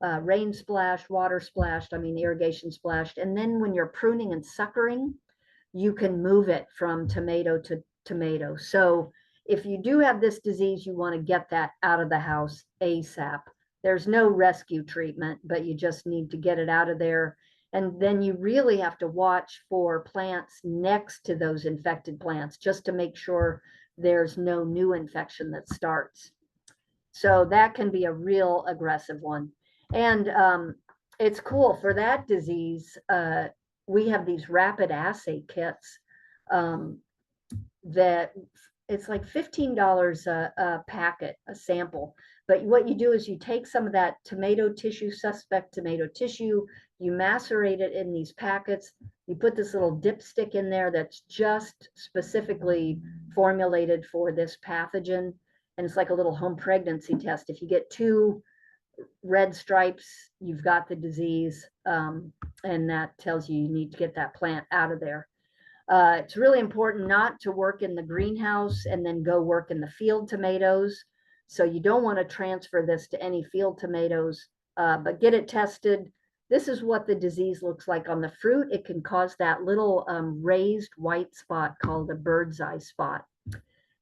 rain splashed, water splashed, irrigation splashed. And then when you're pruning and suckering, you can move it from tomato to tomato. So if you do have this disease, you want to get that out of the house ASAP. There's no rescue treatment, but you just need to get it out of there. And then you really have to watch for plants next to those infected plants just to make sure there's no new infection that starts. So that can be a real aggressive one. And it's cool for that disease. We have these rapid assay kits that it's like $15 a packet, a sample. But what you do is you take some of that tomato tissue, suspect tomato tissue, you macerate it in these packets. You put this little dipstick in there that's just specifically formulated for this pathogen. And it's like a little home pregnancy test. If you get 2 red stripes, you've got the disease. And that tells you need to get that plant out of there. It's really important not to work in the greenhouse and then go work in the field tomatoes. So you don't want to transfer this to any field tomatoes, but get it tested. This is what the disease looks like on the fruit. It can cause that little raised white spot called a bird's eye spot.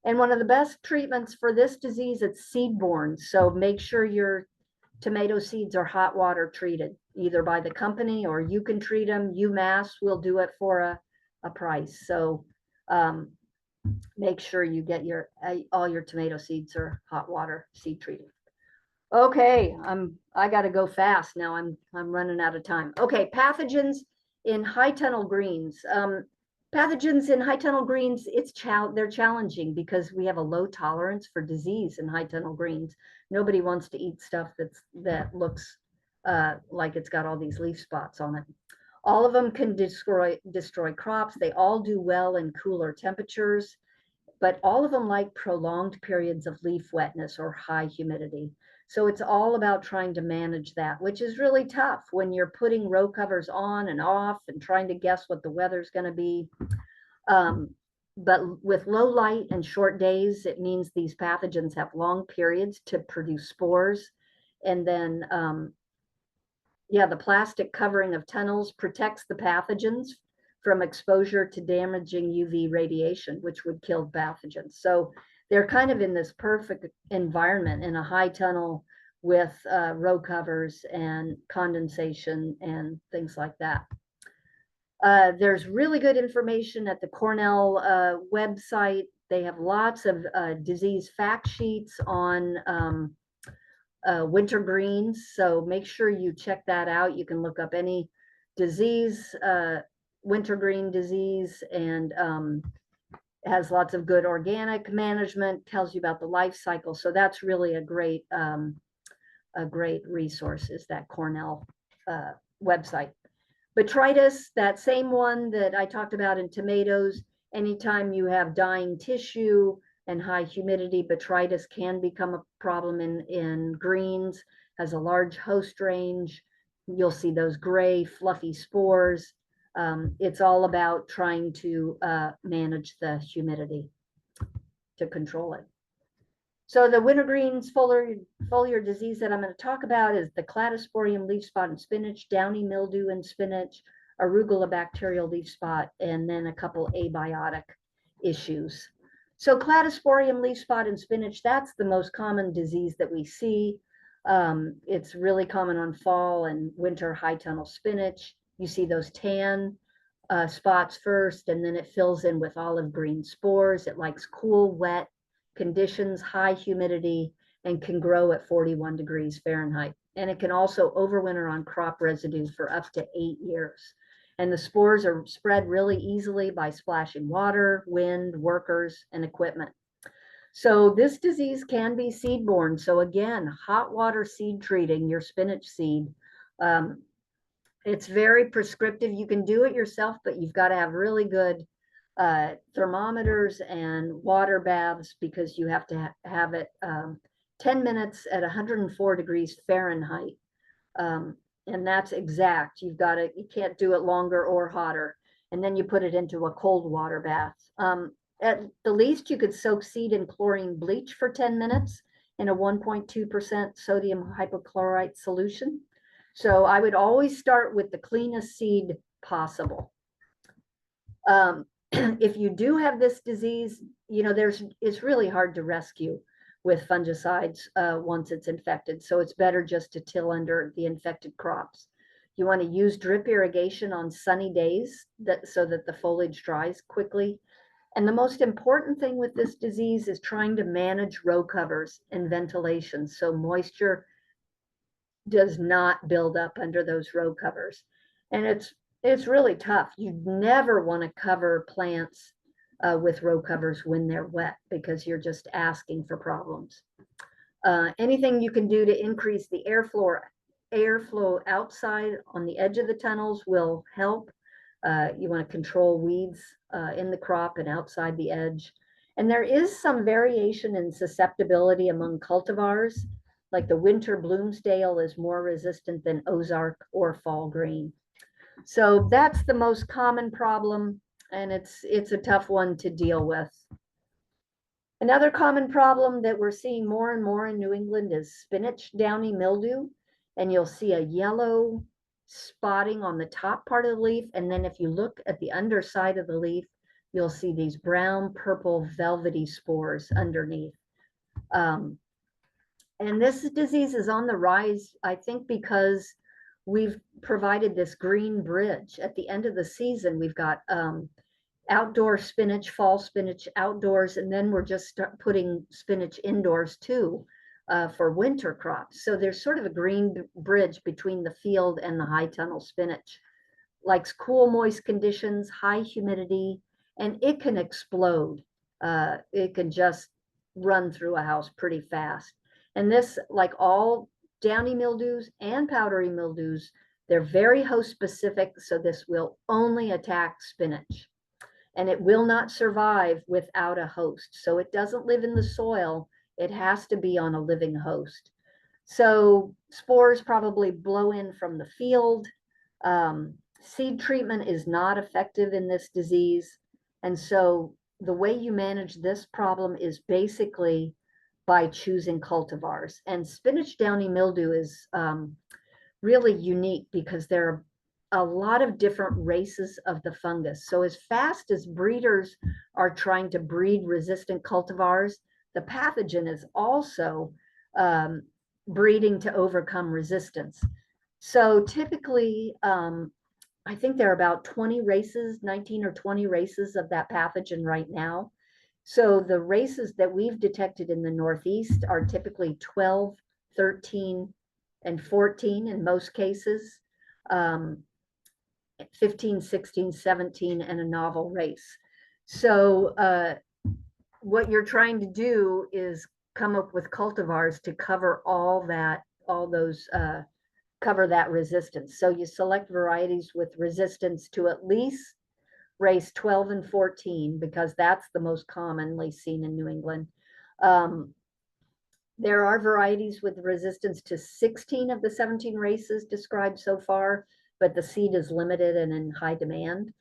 And one of the best treatments for this disease, it's seed-borne. So make sure your tomato seeds are hot water treated, either by the company or you can treat them. UMass will do it for a price. So make sure you get your all your tomato seeds are hot water seed treated. Okay, I got to go fast now. I'm running out of time. Okay, pathogens in high tunnel greens. Pathogens in high tunnel greens, they're challenging because we have a low tolerance for disease in high tunnel greens. Nobody wants to eat stuff that looks like it's got all these leaf spots on it. All of them can destroy crops. They all do well in cooler temperatures, but all of them like prolonged periods of leaf wetness or high humidity. So it's all about trying to manage that, which is really tough when you're putting row covers on and off and trying to guess what the weather's going to be. But with low light and short days, it means these pathogens have long periods to produce spores. And then the plastic covering of tunnels protects the pathogens from exposure to damaging UV radiation, which would kill pathogens. So they're kind of in this perfect environment in a high tunnel with row covers and condensation and things like that. There's really good information at the Cornell website. They have lots of disease fact sheets on winter greens. So make sure you check that out. You can look up any disease, winter green disease, and has lots of good organic management, tells you about the life cycle. So that's really a great resource is that Cornell website. Botrytis, that same one that I talked about in tomatoes, anytime you have dying tissue and high humidity, botrytis can become a problem in greens, has a large host range. You'll see those gray fluffy spores. It's all about trying to manage the humidity to control it. So the wintergreens foliar disease that I'm going to talk about is the cladosporium leaf spot in spinach, downy mildew in spinach, arugula bacterial leaf spot, and then a couple abiotic issues. So cladosporium leaf spot in spinach, that's the most common disease that we see. It's really common on fall and winter high tunnel spinach. You see those tan spots first, and then it fills in with olive green spores. It likes cool, wet conditions, high humidity, and can grow at 41 degrees Fahrenheit. And it can also overwinter on crop residue for up to 8 years. And the spores are spread really easily by splashing water, wind, workers, and equipment. So this disease can be seed-borne. So again, hot water seed treating your spinach seed. It's very prescriptive. You can do it yourself, but you've got to have really good thermometers and water baths because you have to have it 10 minutes at 104 degrees Fahrenheit. And that's exact. You can't do it longer or hotter. And then you put it into a cold water bath. At the least, you could soak seed in chlorine bleach for 10 minutes in a 1.2% sodium hypochlorite solution. So I would always start with the cleanest seed possible. If you do have this disease, it's really hard to rescue with fungicides once it's infected. So it's better just to till under the infected crops. You want to use drip irrigation on sunny days so that the foliage dries quickly. And the most important thing with this disease is trying to manage row covers and ventilation so moisture does not build up under those row covers. And it's really tough. You never want to cover plants with row covers when they're wet because you're just asking for problems. Anything you can do to increase the airflow outside on the edge of the tunnels will help. You want to control weeds in the crop and outside the edge. And there is some variation in susceptibility among cultivars, like the winter Bloomsdale is more resistant than Ozark or fall green. So that's the most common problem, and it's a tough one to deal with. Another common problem that we're seeing more and more in New England is spinach downy mildew, and you'll see a yellow spotting on the top part of the leaf, and then if you look at the underside of the leaf, you'll see these brown, purple, velvety spores underneath. And this disease is on the rise, I think, because we've provided this green bridge. At the end of the season, we've got outdoor spinach, fall spinach outdoors, and then we're just putting spinach indoors too for winter crops. So there's sort of a green bridge between the field and the high tunnel spinach. Likes cool, moist conditions, high humidity, and it can explode. It can just run through a house pretty fast. And this, like all downy mildews and powdery mildews, they're very host specific, so this will only attack spinach. And it will not survive without a host. So it doesn't live in the soil, it has to be on a living host. So spores probably blow in from the field. Seed treatment is not effective in this disease. And so the way you manage this problem is basically by choosing cultivars. And spinach downy mildew is really unique because there are a lot of different races of the fungus. So as fast as breeders are trying to breed resistant cultivars, the pathogen is also breeding to overcome resistance. So typically, I think there are about 20 races, 19 or 20 races of that pathogen right now. So the races that we've detected in the Northeast are typically 12, 13, and 14 in most cases. 15, 16, 17, and a novel race. So what you're trying to do is come up with cultivars to cover cover that resistance. So you select varieties with resistance to at least race 12 and 14, because that's the most commonly seen in New England. There are varieties with resistance to 16 of the 17 races described so far, but the seed is limited and in high demand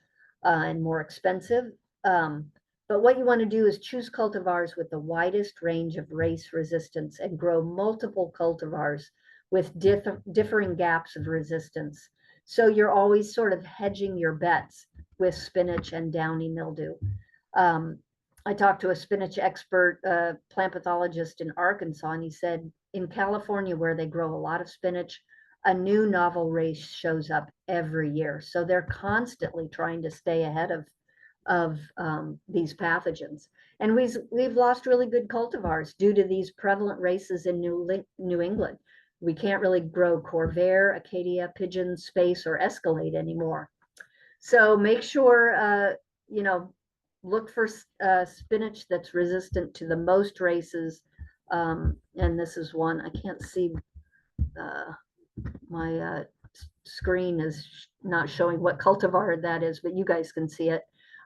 and more expensive. But what you want to do is choose cultivars with the widest range of race resistance and grow multiple cultivars with differing gaps of resistance. So you're always sort of hedging your bets with spinach and downy mildew. I talked to a spinach expert, plant pathologist in Arkansas, and he said in California, where they grow a lot of spinach, a new novel race shows up every year. So they're constantly trying to stay ahead of these pathogens. And we've lost really good cultivars due to these prevalent races in New England. We can't really grow Corvair, Acadia, Pigeon, Space, or Escalade anymore. So make sure, look for spinach that's resistant to the most races. And this is one, I can't see, my screen is not showing what cultivar that is, but you guys can see it.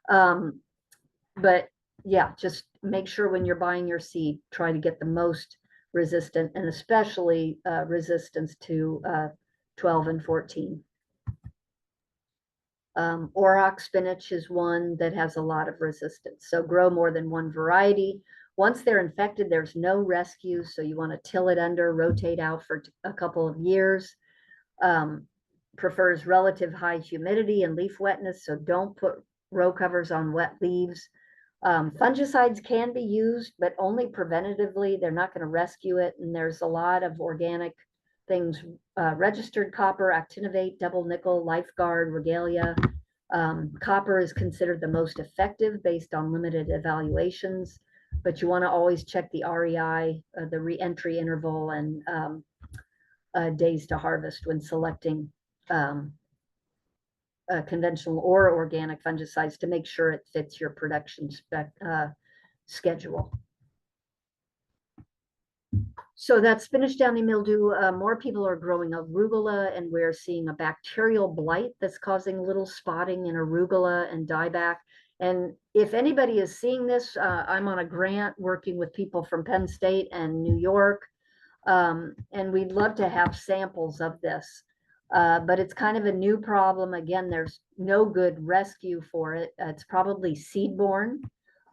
But yeah, just make sure when you're buying your seed, try to get the most resistant, and especially resistance to 12 and 14. Auroch spinach is one that has a lot of resistance. So grow more than one variety Once they're infected, there's no rescue. So you want to till it under, rotate out for a couple of years. Prefers relative high humidity and leaf wetness. So don't put row covers on wet leaves. Fungicides can be used, but only preventatively. They're not going to rescue it. And there's a lot of organic things, registered copper, actinovate, double nickel, lifeguard, regalia. Copper is considered the most effective based on limited evaluations, but you want to always check the REI, the reentry interval, and days to harvest when selecting conventional or organic fungicides to make sure it fits your production schedule. So that's spinach downy mildew. More people are growing arugula, and we're seeing a bacterial blight that's causing little spotting in arugula and dieback. And if anybody is seeing this, I'm on a grant working with people from Penn State and New York, and we'd love to have samples of this. But it's kind of a new problem. Again, there's no good rescue for it. It's probably seed-borne,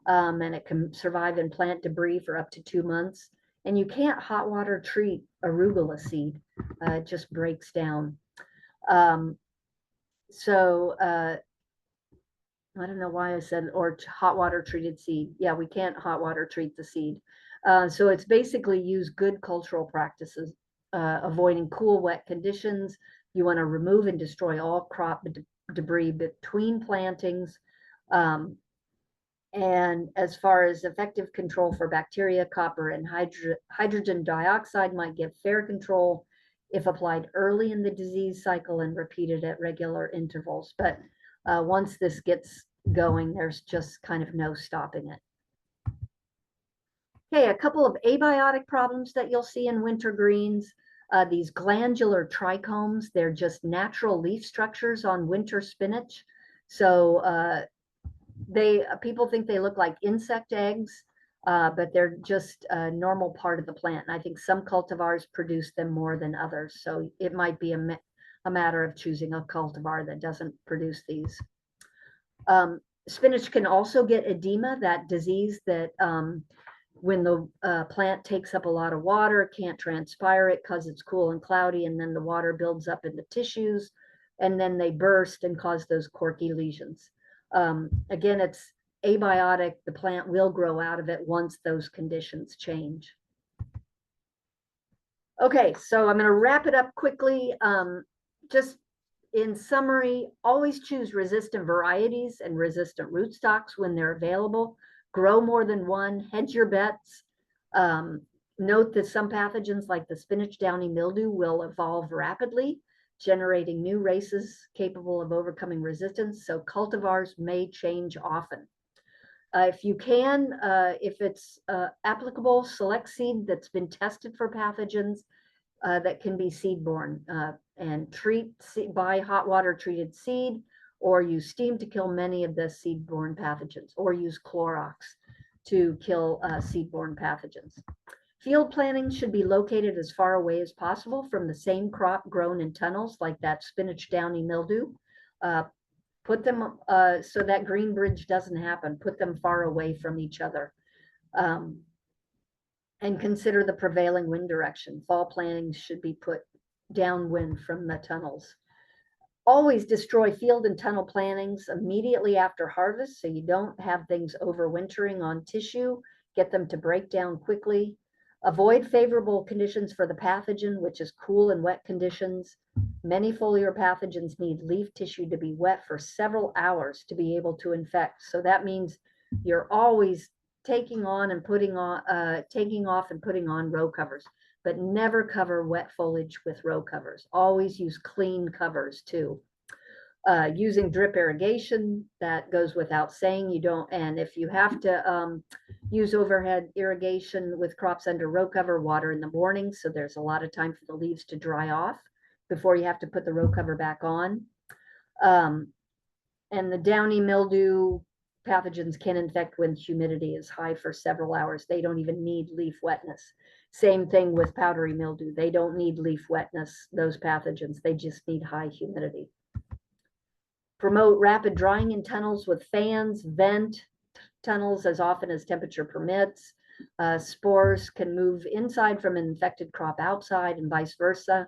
and it can survive in plant debris for up to 2 months. And you can't hot water treat arugula seed. It just breaks down. I don't know why I said, or hot water treated seed. Yeah, we can't hot water treat the seed. So it's basically use good cultural practices, avoiding cool, wet conditions. You want to remove and destroy all crop debris between plantings. And as far as effective control for bacteria, copper and hydrogen dioxide might give fair control if applied early in the disease cycle and repeated at regular intervals. But once this gets going, there's just kind of no stopping it. Okay, a couple of abiotic problems that you'll see in winter greens. These glandular trichomes, they're just natural leaf structures on winter spinach. So people think they look like insect eggs, but they're just a normal part of the plant. And I think some cultivars produce them more than others. So it might be a matter of choosing a cultivar that doesn't produce these. Spinach can also get edema, that disease that when the plant takes up a lot of water, can't transpire it because it's cool and cloudy, and then the water builds up in the tissues, and then they burst and cause those corky lesions. Again, it's abiotic. The plant will grow out of it once those conditions change. Okay, so I'm going to wrap it up quickly. Just in summary, always choose resistant varieties and resistant rootstocks when they're available. Grow more than one, hedge your bets. Note that some pathogens like the spinach downy mildew will evolve rapidly, generating new races capable of overcoming resistance. So cultivars may change often. If you can, if it's applicable, select seed that's been tested for pathogens that can be seed-borne, and buy hot water treated seed, or use steam to kill many of the seed-borne pathogens, or use Clorox to kill seed-borne pathogens. Field planting should be located as far away as possible from the same crop grown in tunnels, like that spinach downy mildew. Put them so that green bridge doesn't happen. Put them far away from each other. And consider the prevailing wind direction. Fall plantings should be put downwind from the tunnels. Always destroy field and tunnel plantings immediately after harvest so you don't have things overwintering on tissue. Get them to break down quickly. Avoid favorable conditions for the pathogen, which is cool and wet conditions. Many foliar pathogens need leaf tissue to be wet for several hours to be able to infect. So that means you're always taking off and putting on row covers, but never cover wet foliage with row covers. Always use clean covers too. Using drip irrigation, that goes without saying. You don't, and if you have to use overhead irrigation with crops under row cover, water in the morning, so there's a lot of time for the leaves to dry off before you have to put the row cover back on. And the downy mildew pathogens can infect when humidity is high for several hours. They don't even need leaf wetness. Same thing with powdery mildew. They don't need leaf wetness, those pathogens. They just need high humidity. Promote rapid drying in tunnels with fans. Vent tunnels as often as temperature permits. Spores can move inside from an infected crop outside and vice versa.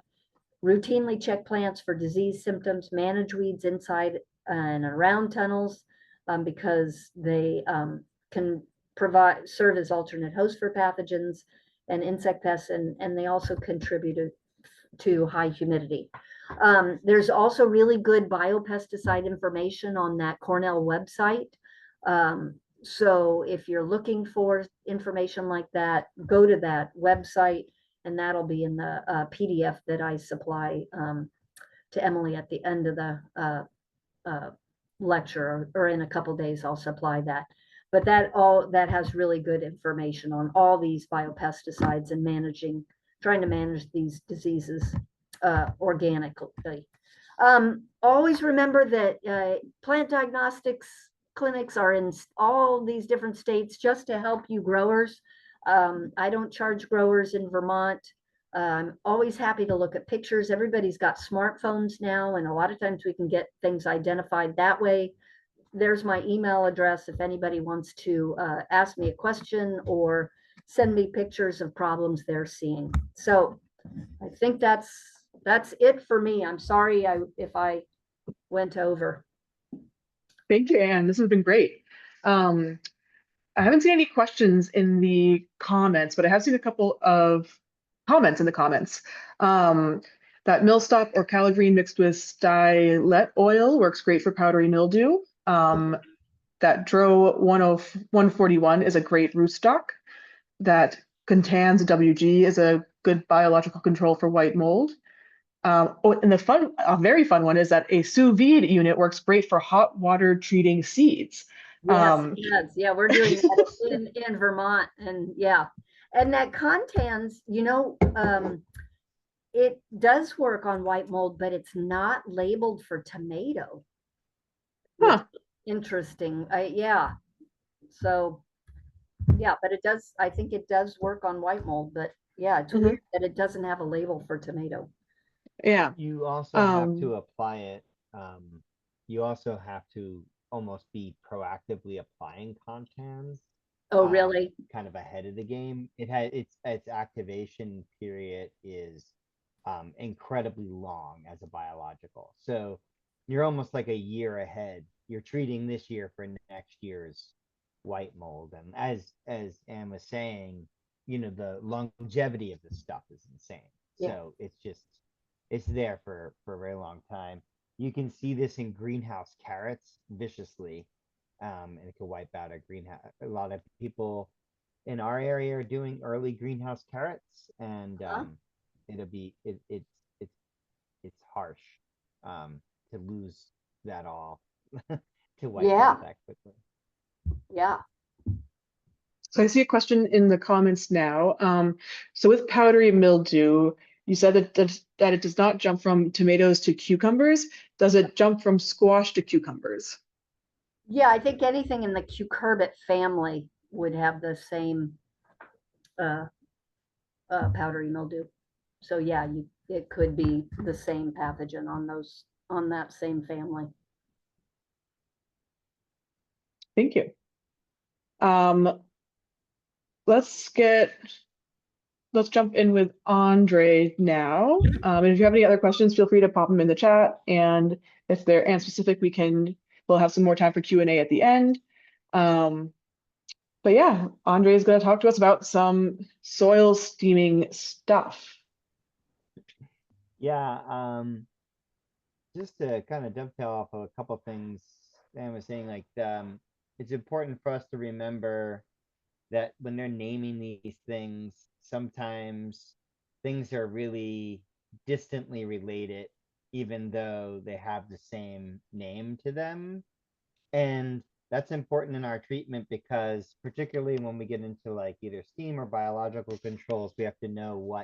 Routinely check plants for disease symptoms, manage weeds inside and around tunnels because they can serve as alternate hosts for pathogens and insect pests, and they also contribute to high humidity. There's also really good biopesticide information on that Cornell website. So if you're looking for information like that, go to that website, and that'll be in the PDF that I supply to Emily at the end of the lecture, or in a couple days I'll supply that. But that has really good information on all these biopesticides and trying to manage these diseases organically. Always remember that plant diagnostics clinics are in all these different states just to help you growers. I don't charge growers in Vermont. I'm always happy to look at pictures. Everybody's got smartphones now, and a lot of times we can get things identified that way. There's my email address if anybody wants to ask me a question or send me pictures of problems they're seeing. So I think that's it for me. I'm sorry if I went over. Thank you, Anne. This has been great. I haven't seen any questions in the comments, but I have seen a couple of comments in the comments. That millstop or calagreen mixed with stylet oil works great for powdery mildew. That Dro 141 is a great rootstock. That Contan's WG is a good biological control for white mold. And a very fun one is that a sous vide unit works great for hot water treating seeds. Yes, yeah, we're doing that in Vermont, and yeah, and that Contans, it does work on white mold, but it's not labeled for tomato. Huh. Interesting. Yeah. So yeah, but it does, I think it does work on white mold, but yeah, it's weird that it doesn't have a label for tomato. Yeah. You also have to apply it. You also have to almost be proactively applying Contans. Oh, really? Kind of ahead of the game. Its activation period is incredibly long as a biological. So you're almost like a year ahead. You're treating this year for next year's white mold. And as Anne was saying, the longevity of the stuff is insane. Yeah. So it's there for a very long time. You can see this in greenhouse carrots viciously, and it can wipe out a greenhouse. A lot of people in our area are doing early greenhouse carrots, and it's harsh to lose that all to wipe out that quickly. Yeah. So I see a question in the comments now. So with powdery mildew, you said that it does not jump from tomatoes to cucumbers. Does it jump from squash to cucumbers? Yeah, I think anything in the cucurbit family would have the same powdery mildew. So yeah, it could be the same pathogen on that same family. Thank you. Let's jump in with Andre now. And if you have any other questions, feel free to pop them in the chat. And if they're Anne specific, we'll have some more time for Q&A at the end. But yeah, Andre is going to talk to us about some soil steaming stuff. Yeah, just to kind of dovetail off of a couple of things Anne was saying, like it's important for us to remember that when they're naming these things, sometimes things are really distantly related, even though they have the same name to them. And that's important in our treatment because particularly when we get into like either steam or biological controls, we have to know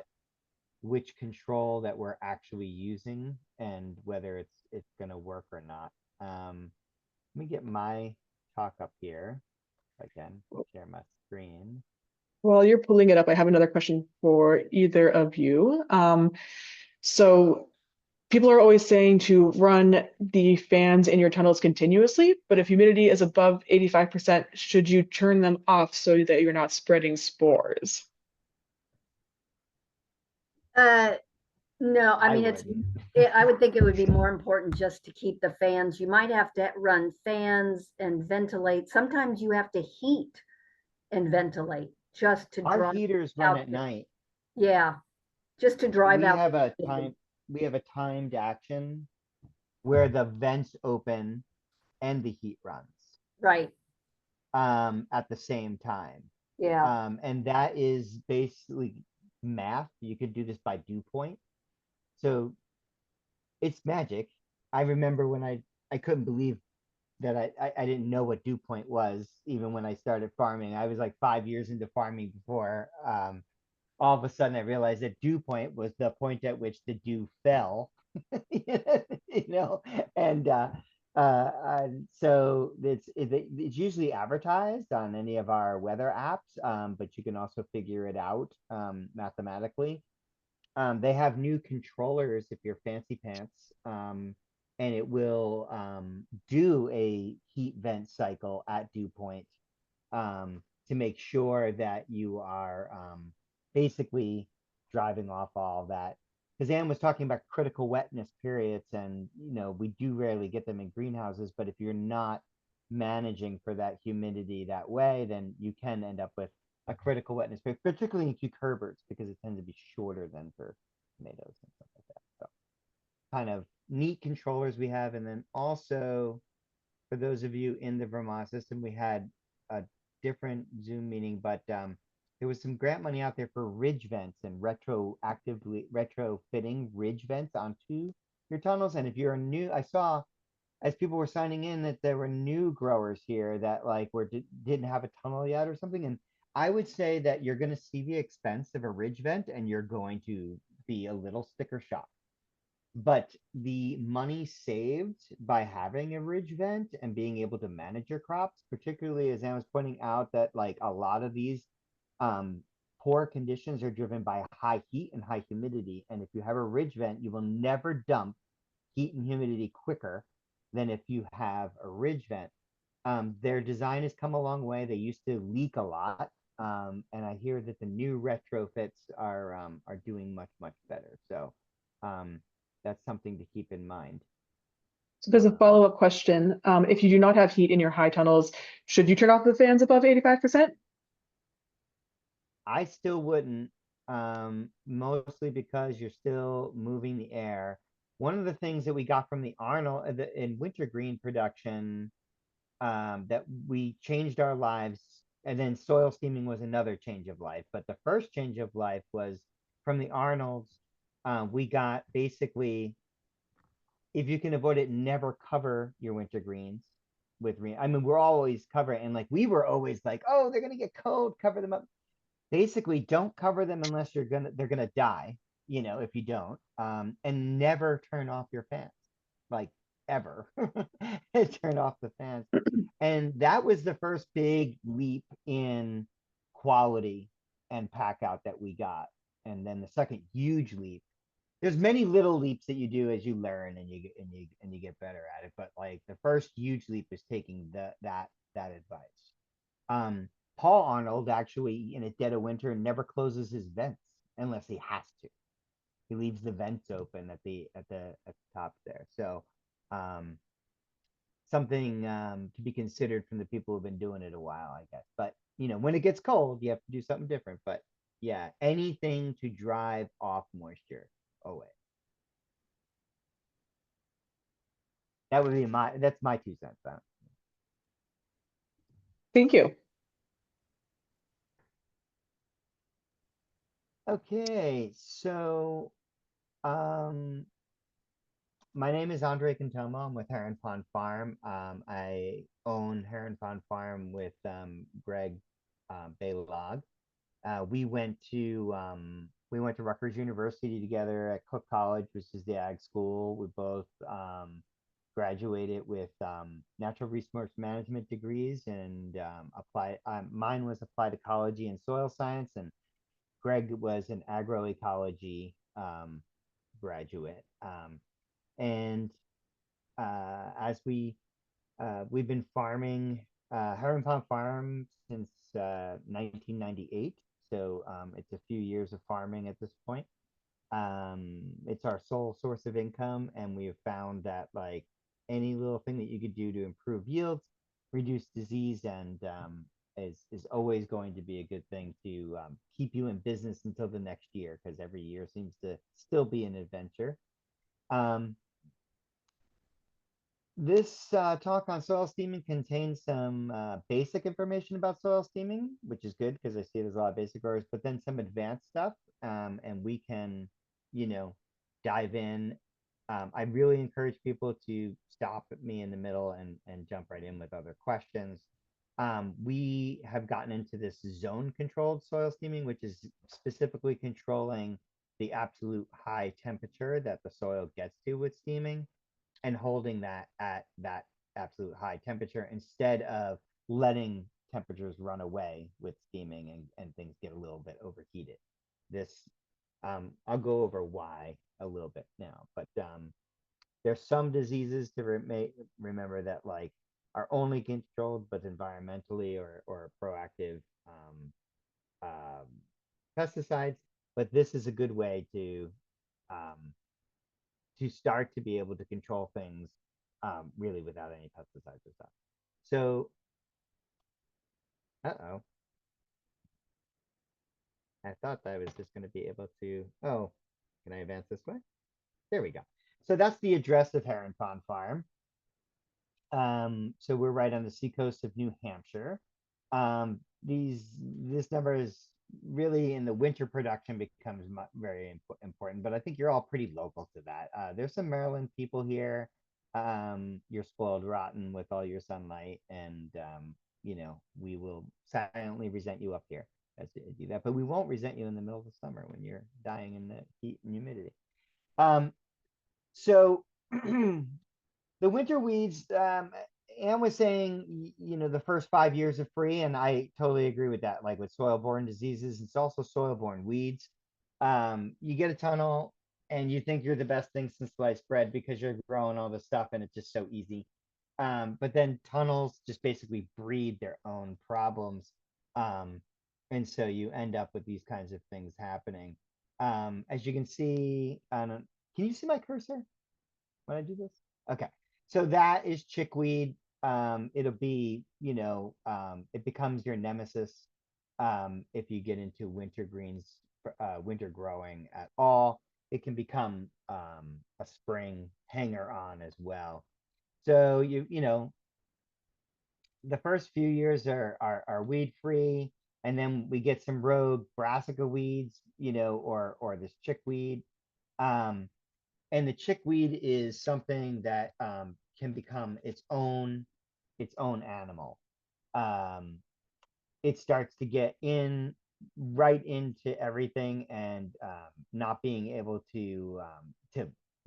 which control that we're actually using and whether it's going to work or not. Let me get my talk up here. If I can share my screen. While you're pulling it up, I have another question for either of you. So people are always saying to run the fans in your tunnels continuously, but if humidity is above 85%, should you turn them off so that you're not spreading spores? No, I mean, wouldn't. I would think it would be more important just to keep the fans. You might have to run fans and ventilate. Sometimes you have to heat and ventilate just to Our drive heaters run out at the, night. yeah, just to drive We out. have a the- we have a timed action where the vents open and the heat runs Right, at the same time. yeah. And that is basically math. You could do this by dew point. So it's magic. I remember when I couldn't believe that I didn't know what dew point was even when I started farming. I was like 5 years into farming before all of a sudden I realized that dew point was the point at which the dew fell, you know, and so it's usually advertised on any of our weather apps, but you can also figure it out mathematically. They have new controllers if you're fancy pants, and it will do a heat vent cycle at dew point to make sure that you are basically driving off all that. Because Anne was talking about critical wetness periods, and we do rarely get them in greenhouses, but if you're not managing for that humidity that way, then you can end up with a critical wetness period, particularly in cucurbers, because it tends to be shorter than for tomatoes and stuff like that. So kind of neat controllers we have. And then also for those of you in the Vermont system, we had a different Zoom meeting, but there was some grant money out there for ridge vents and retrofitting ridge vents onto your tunnels. And if you're a new, I saw as people were signing in that there were new growers here that like didn't have a tunnel yet or something. And I would say that you're going to see the expense of a ridge vent and you're going to be a little sticker shock. But the money saved by having a ridge vent and being able to manage your crops, particularly as Anne was pointing out that like a lot of these poor conditions are driven by high heat and high humidity. And if you have a ridge vent, you will never dump heat and humidity quicker than if you have a ridge vent. Their design has come a long way. They used to leak a lot. And I hear that the new retrofits are doing much, much better. So that's something to keep in mind. So there's a follow-up question. If you do not have heat in your high tunnels, should you turn off the fans above 85%? I still wouldn't, mostly because you're still moving the air. One of the things that we got from the Arnold in wintergreen production that we changed our lives, and then soil steaming was another change of life. But the first change of life was from the Arnolds. We got basically, if you can avoid it, never cover your wintergreens with I mean, we're always covering, and like we were always like, oh, they're gonna get cold, cover them up. Basically, don't cover them unless they're gonna die, if you don't. And never turn off your fans, like ever. Turn off the fans. And that was the first big leap in quality and pack out that we got. And then the second huge leap, there's many little leaps that you do as you learn and you get better at it. But like the first huge leap is taking that advice. Paul Arnold actually in a dead of winter never closes his vents unless he has to. He leaves the vents open at the top there. So something to be considered from the people who've been doing it a while, I guess. But when it gets cold, you have to do something different. But yeah, anything to drive off moisture away. That would be that's my 2 cents on it. Thank you. Okay, so my name is Andre Cantelmo. I'm with Heron Pond Farm. I own Heron Pond Farm with Greg Baylog. We went to Rutgers University together at Cook College, which is the ag school. We both graduated with natural resource management degrees and mine was applied ecology and soil science, and Greg was an agroecology graduate. And as we've been farming Heron Pond Farm since 1998, so it's a few years of farming at this point. It's our sole source of income, and we have found that like any little thing that you could do to improve yields, reduce disease, and is always going to be a good thing to keep you in business until the next year, because every year seems to still be an adventure. Um, this talk on soil steaming contains some basic information about soil steaming, which is good because I see there's a lot of basic growers, but then some advanced stuff, and we can, you know, dive in. I really encourage people to stop at me in the middle and jump right in with other questions. We have gotten into this zone controlled soil steaming, which is specifically controlling the absolute high temperature that the soil gets to with steaming and holding that at that absolute high temperature instead of letting temperatures run away with steaming and things get a little bit overheated. This, I'll go over why a little bit now, but there's some diseases to remember that like are only controlled but environmentally or proactive um, pesticides, but this is a good way um, to start to be able to control things really without any pesticides or stuff. So, uh-oh, I thought that I was just going to be able to, oh, can I advance this way? There we go. So that's the address of Heron Pond Farm. So we're right on the seacoast of New Hampshire. This number is really in the winter production becomes very important, but I think you're all pretty local to that. There's some Maryland people here. You're spoiled rotten with all your sunlight, and you know, we will silently resent you up here as you do that, but we won't resent you in the middle of the summer when you're dying in the heat and humidity. So the winter weeds, Anne was saying, you know, the first 5 years are free, and I totally agree with that. Like with soil-borne diseases, it's also soil-borne weeds. You get a tunnel, and you think you're the best thing since sliced bread because you're growing all this stuff, and it's just so easy. But then tunnels just basically breed their own problems, and so you end up with these kinds of things happening. As you can see, can you see my cursor when I do this? Okay. So that is chickweed. It'll be, you know, it becomes your nemesis if you get into winter greens, winter growing at all. It can become a spring hanger on as well. So you know, the first few years are weed free, and then we get some rogue brassica weeds, you know, or this chickweed. Um, and the chickweed is something that can become its own animal. Um, it starts to get in right into everything and not being able to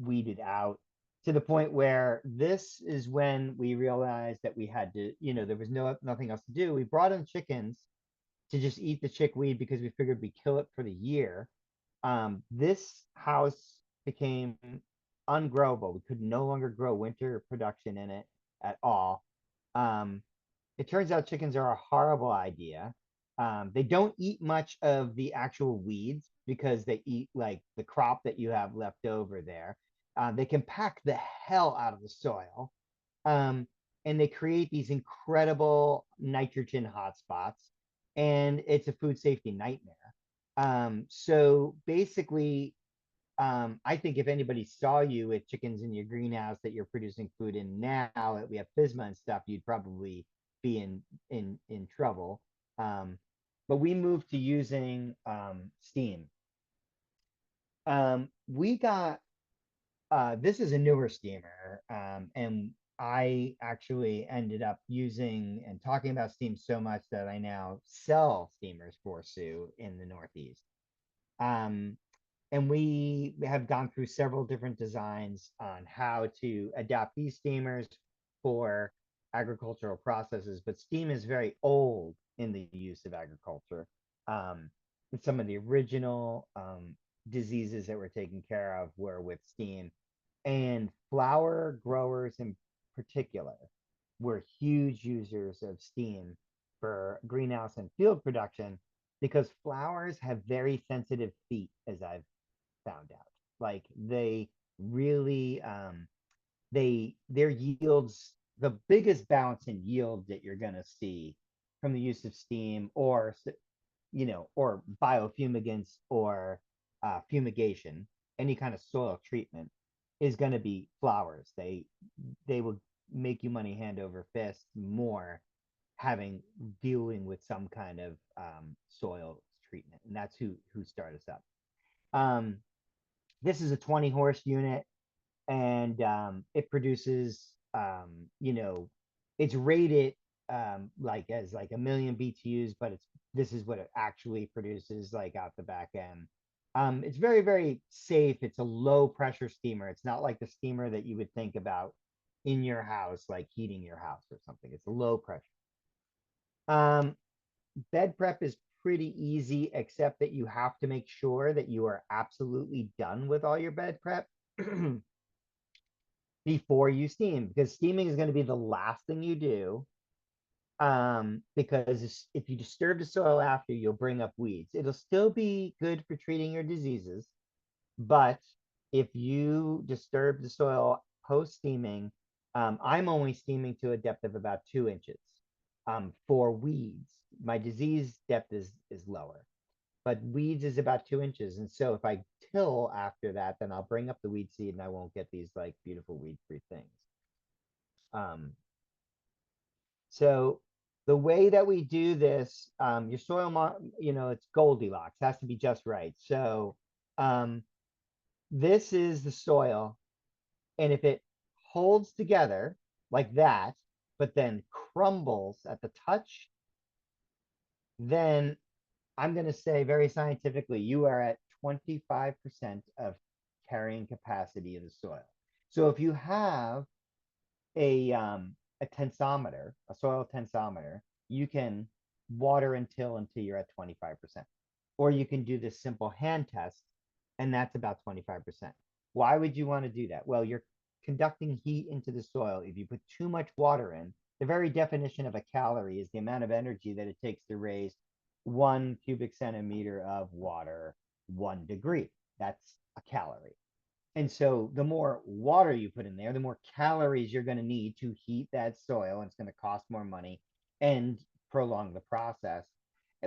weed it out to the point where this is when we realized that we had to, you know, there was nothing else to do. We brought in chickens to just eat the chickweed because we figured we kill it for the year. This house became ungrowable. We could no longer grow winter production in it at all. Um, it turns out chickens are a horrible idea. They don't eat much of the actual weeds because they eat like the crop that you have left over there. They can pack the hell out of the soil. Um, and they create these incredible nitrogen hotspots, and it's a food safety nightmare. So basically, I think if anybody saw you with chickens in your greenhouse that you're producing food in now, that we have FSMA and stuff, you'd probably be in trouble. But we moved to using steam. We got this is a newer steamer, and I actually ended up using and talking about steam so much that I now sell steamers for Sue in the Northeast. Um, and we have gone through several different designs on how to adapt these steamers for agricultural processes, but steam is very old in the use of agriculture. Um, some of the original diseases that were taken care of were with steam. And flower growers in particular were huge users of steam for greenhouse and field production because flowers have very sensitive feet, as I've found out. Like they really their yields, the biggest bounce in yield that you're going to see from the use of steam or or biofumigants or fumigation, any kind of soil treatment is going to be flowers. They will make you money hand over fist more having dealing with some kind of soil treatment, and that's who started us up. This is a 20 horse unit, and it produces it's rated like as like a million BTUs, but this is what it actually produces like out the back end. It's very, very safe. It's a low pressure steamer. It's not like the steamer that you would think about in your house, like heating your house or something. It's a low pressure. Um, Bed prep is pretty easy, except that you have to make sure that you are absolutely done with all your bed prep before you steam, because steaming is going to be the last thing you do. Because if you disturb the soil after, you'll bring up weeds. It'll still be good for treating your diseases, but if you disturb the soil post steaming, I'm only steaming to a depth of about 2 inches. For weeds, my disease depth is lower, but weeds is about 2 inches. And so if I till after that, then I'll bring up the weed seed and I won't get these like beautiful weed free things. Um, so the way that we do this, your soil, it's Goldilocks, has to be just right. So this is the soil, and if it holds together like that, but then crumbles at the touch, then I'm going to say very scientifically, you are at 25% of carrying capacity of the soil. So if you have a tensometer, a soil tensometer, you can water and till until you're at 25%. Or you can do this simple hand test, and that's about 25%. Why would you want to do that? Well, you're conducting heat into the soil. If you put too much water in, the very definition of a calorie is the amount of energy that it takes to raise 1 cubic centimeter of water 1 degree. That's a calorie. And so the more water you put in there, the more calories you're going to need to heat that soil, and it's going to cost more money and prolong the process.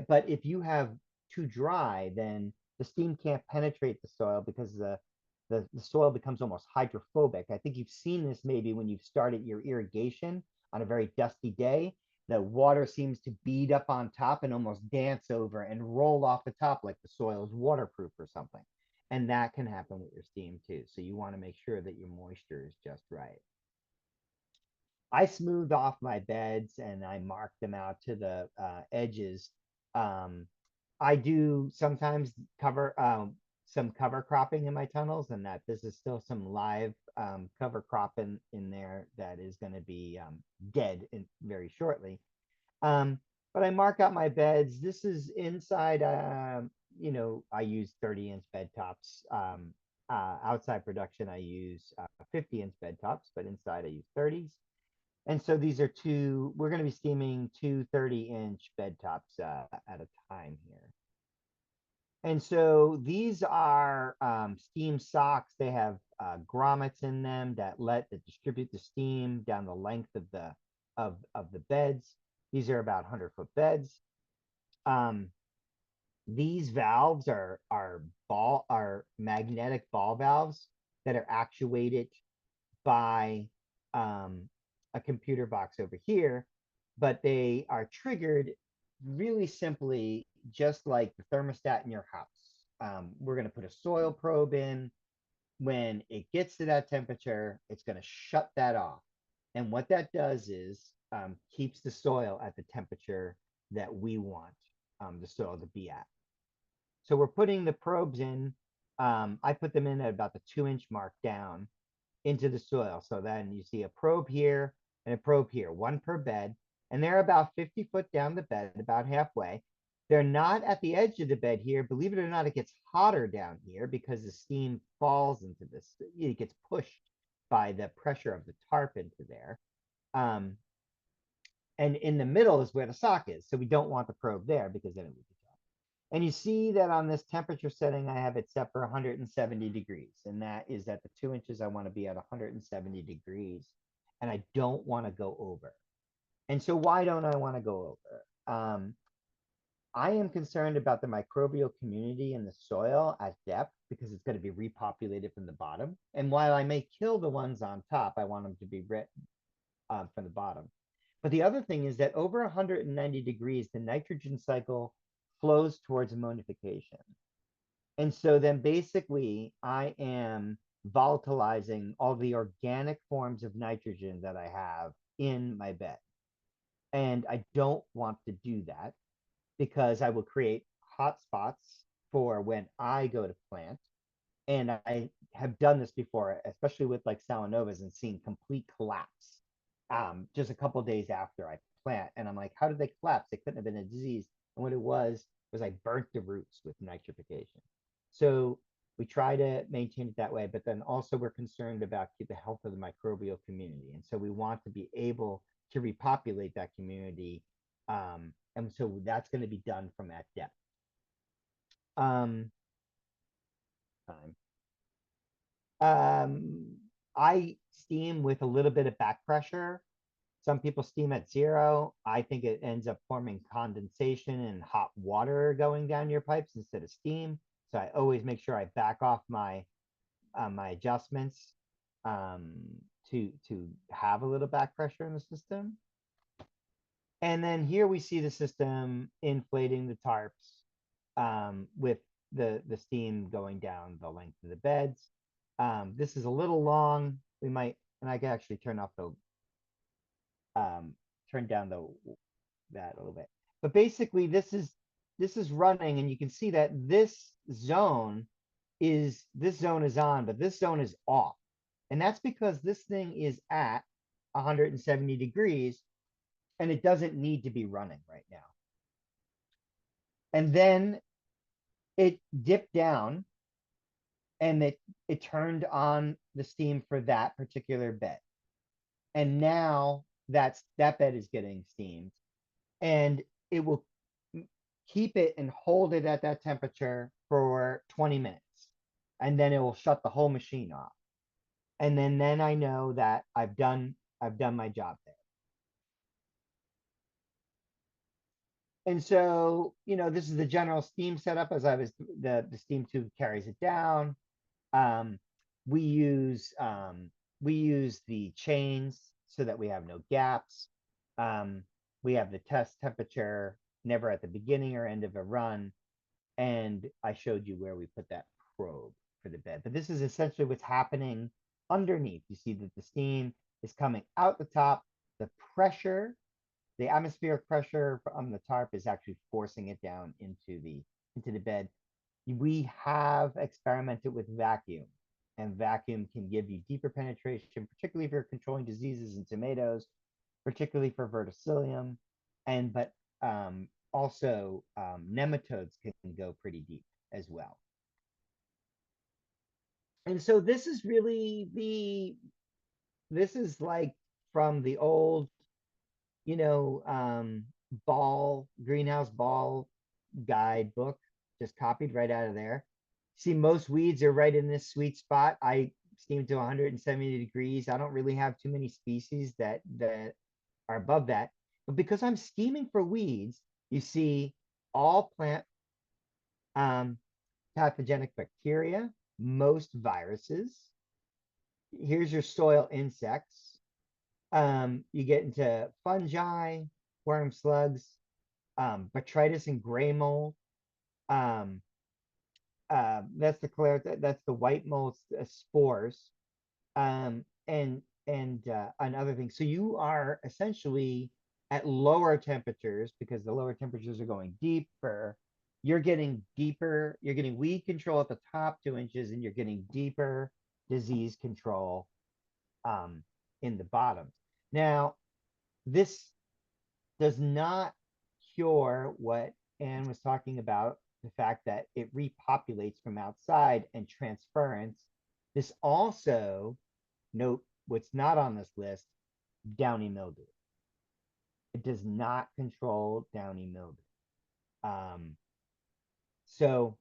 But if you have too dry, then the steam can't penetrate the soil because the soil becomes almost hydrophobic. I think you've seen this maybe when you've started your irrigation on a very dusty day. The water seems to bead up on top and almost dance over and roll off the top like the soil is waterproof or something. And that can happen with your steam too. So you want to make sure that your moisture is just right. I smooth off my beds and I mark them out to the edges. I do sometimes cover some cover cropping in my tunnels, and that this is still some live cover crop in there that is going to be dead very shortly. But I mark out my beds. This is inside, I use 30-inch bed tops. Outside production, I use 50-inch bed tops, but inside I use 30s. And so these are we're going to be steaming two 30-inch bed tops at a time here. And so these are steam socks. They have grommets in them that distribute the steam down the length of the beds. These are about 100-foot beds. These valves are magnetic ball valves that are actuated by a computer box over here, but they are triggered really simply, just like the thermostat in your house. We're going to put a soil probe in. When it gets to that temperature, it's going to shut that off. And what that does is keeps the soil at the temperature that we want the soil to be at. So we're putting the probes in. I put them in at about the 2-inch mark down into the soil. So then you see a probe here and a probe here, one per bed. And they're about 50 foot down the bed, about halfway. They're not at the edge of the bed here. Believe it or not, it gets hotter down here because the steam falls into this. It gets pushed by the pressure of the tarp into there. And in the middle is where the sock is. So we don't want the probe there because then it would be tough. And you see that on this temperature setting, I have it set for 170 degrees. And that is at the 2 inches, I want to be at 170 degrees. And I don't want to go over. And so why don't I want to go over? I am concerned about the microbial community in the soil at depth because it's going to be repopulated from the bottom. And while I may kill the ones on top, I want them to be from the bottom. But the other thing is that over 190 degrees, the nitrogen cycle flows towards ammonification. And so then basically I am volatilizing all the organic forms of nitrogen that I have in my bed. And I don't want to do that because I will create hot spots for when I go to plant. And I have done this before, especially with like Salanovas, and seen complete collapse just a couple days after I plant. And I'm like, how did they collapse? They couldn't have been a disease. And what it was I burnt the roots with nitrification. So we try to maintain it that way, but then also we're concerned about the health of the microbial community. And so we want to be able to repopulate that community. And so that's going to be done from that depth. I steam with a little bit of back pressure. Some people steam at 0. I think it ends up forming condensation and hot water going down your pipes instead of steam. So I always make sure I back off my my adjustments to have a little back pressure in the system. And then here we see the system inflating the tarps with the steam going down the length of the beds. This is a little long. We might, and I can actually turn off the turn down that a little bit. But basically this is running, and you can see that this zone is on, but this zone is off. And that's because this thing is at 170 degrees and it doesn't need to be running right now. And then it dipped down and it turned on the steam for that particular bed. And now that bed is getting steamed, and it will keep it and hold it at that temperature for 20 minutes. And then it will shut the whole machine off. And then I know that I've done my job there. And so, this is the general steam setup as the steam tube carries it down. We use the chains so that we have no gaps. We have the test temperature never at the beginning or end of a run. And I showed you where we put that probe for the bed. But this is essentially what's happening underneath. You see that the steam is coming out the top. The pressure, the atmospheric pressure on the tarp is actually forcing it down into the bed. We have experimented with vacuum, and vacuum can give you deeper penetration, particularly if you're controlling diseases in tomatoes, particularly for verticillium, but also nematodes can go pretty deep as well. And so this is really this is like from the old, greenhouse ball guide book, just copied right out of there. See, most weeds are right in this sweet spot. I steam to 170 degrees. I don't really have too many species that are above that. But because I'm steaming for weeds, you see all plant pathogenic bacteria, most viruses. Here's your soil insects. You get into fungi, worm slugs, botrytis and gray mold. That's the white mold spores, and other things. So you are essentially at lower temperatures because the lower temperatures are going deeper. You're getting deeper. You're getting weed control at the top 2 inches, and you're getting deeper disease control in the bottoms. Now, this does not cure what Anne was talking about the fact that it repopulates from outside and transference. This also, note what's not on this list, downy mildew. It does not control downy mildew. So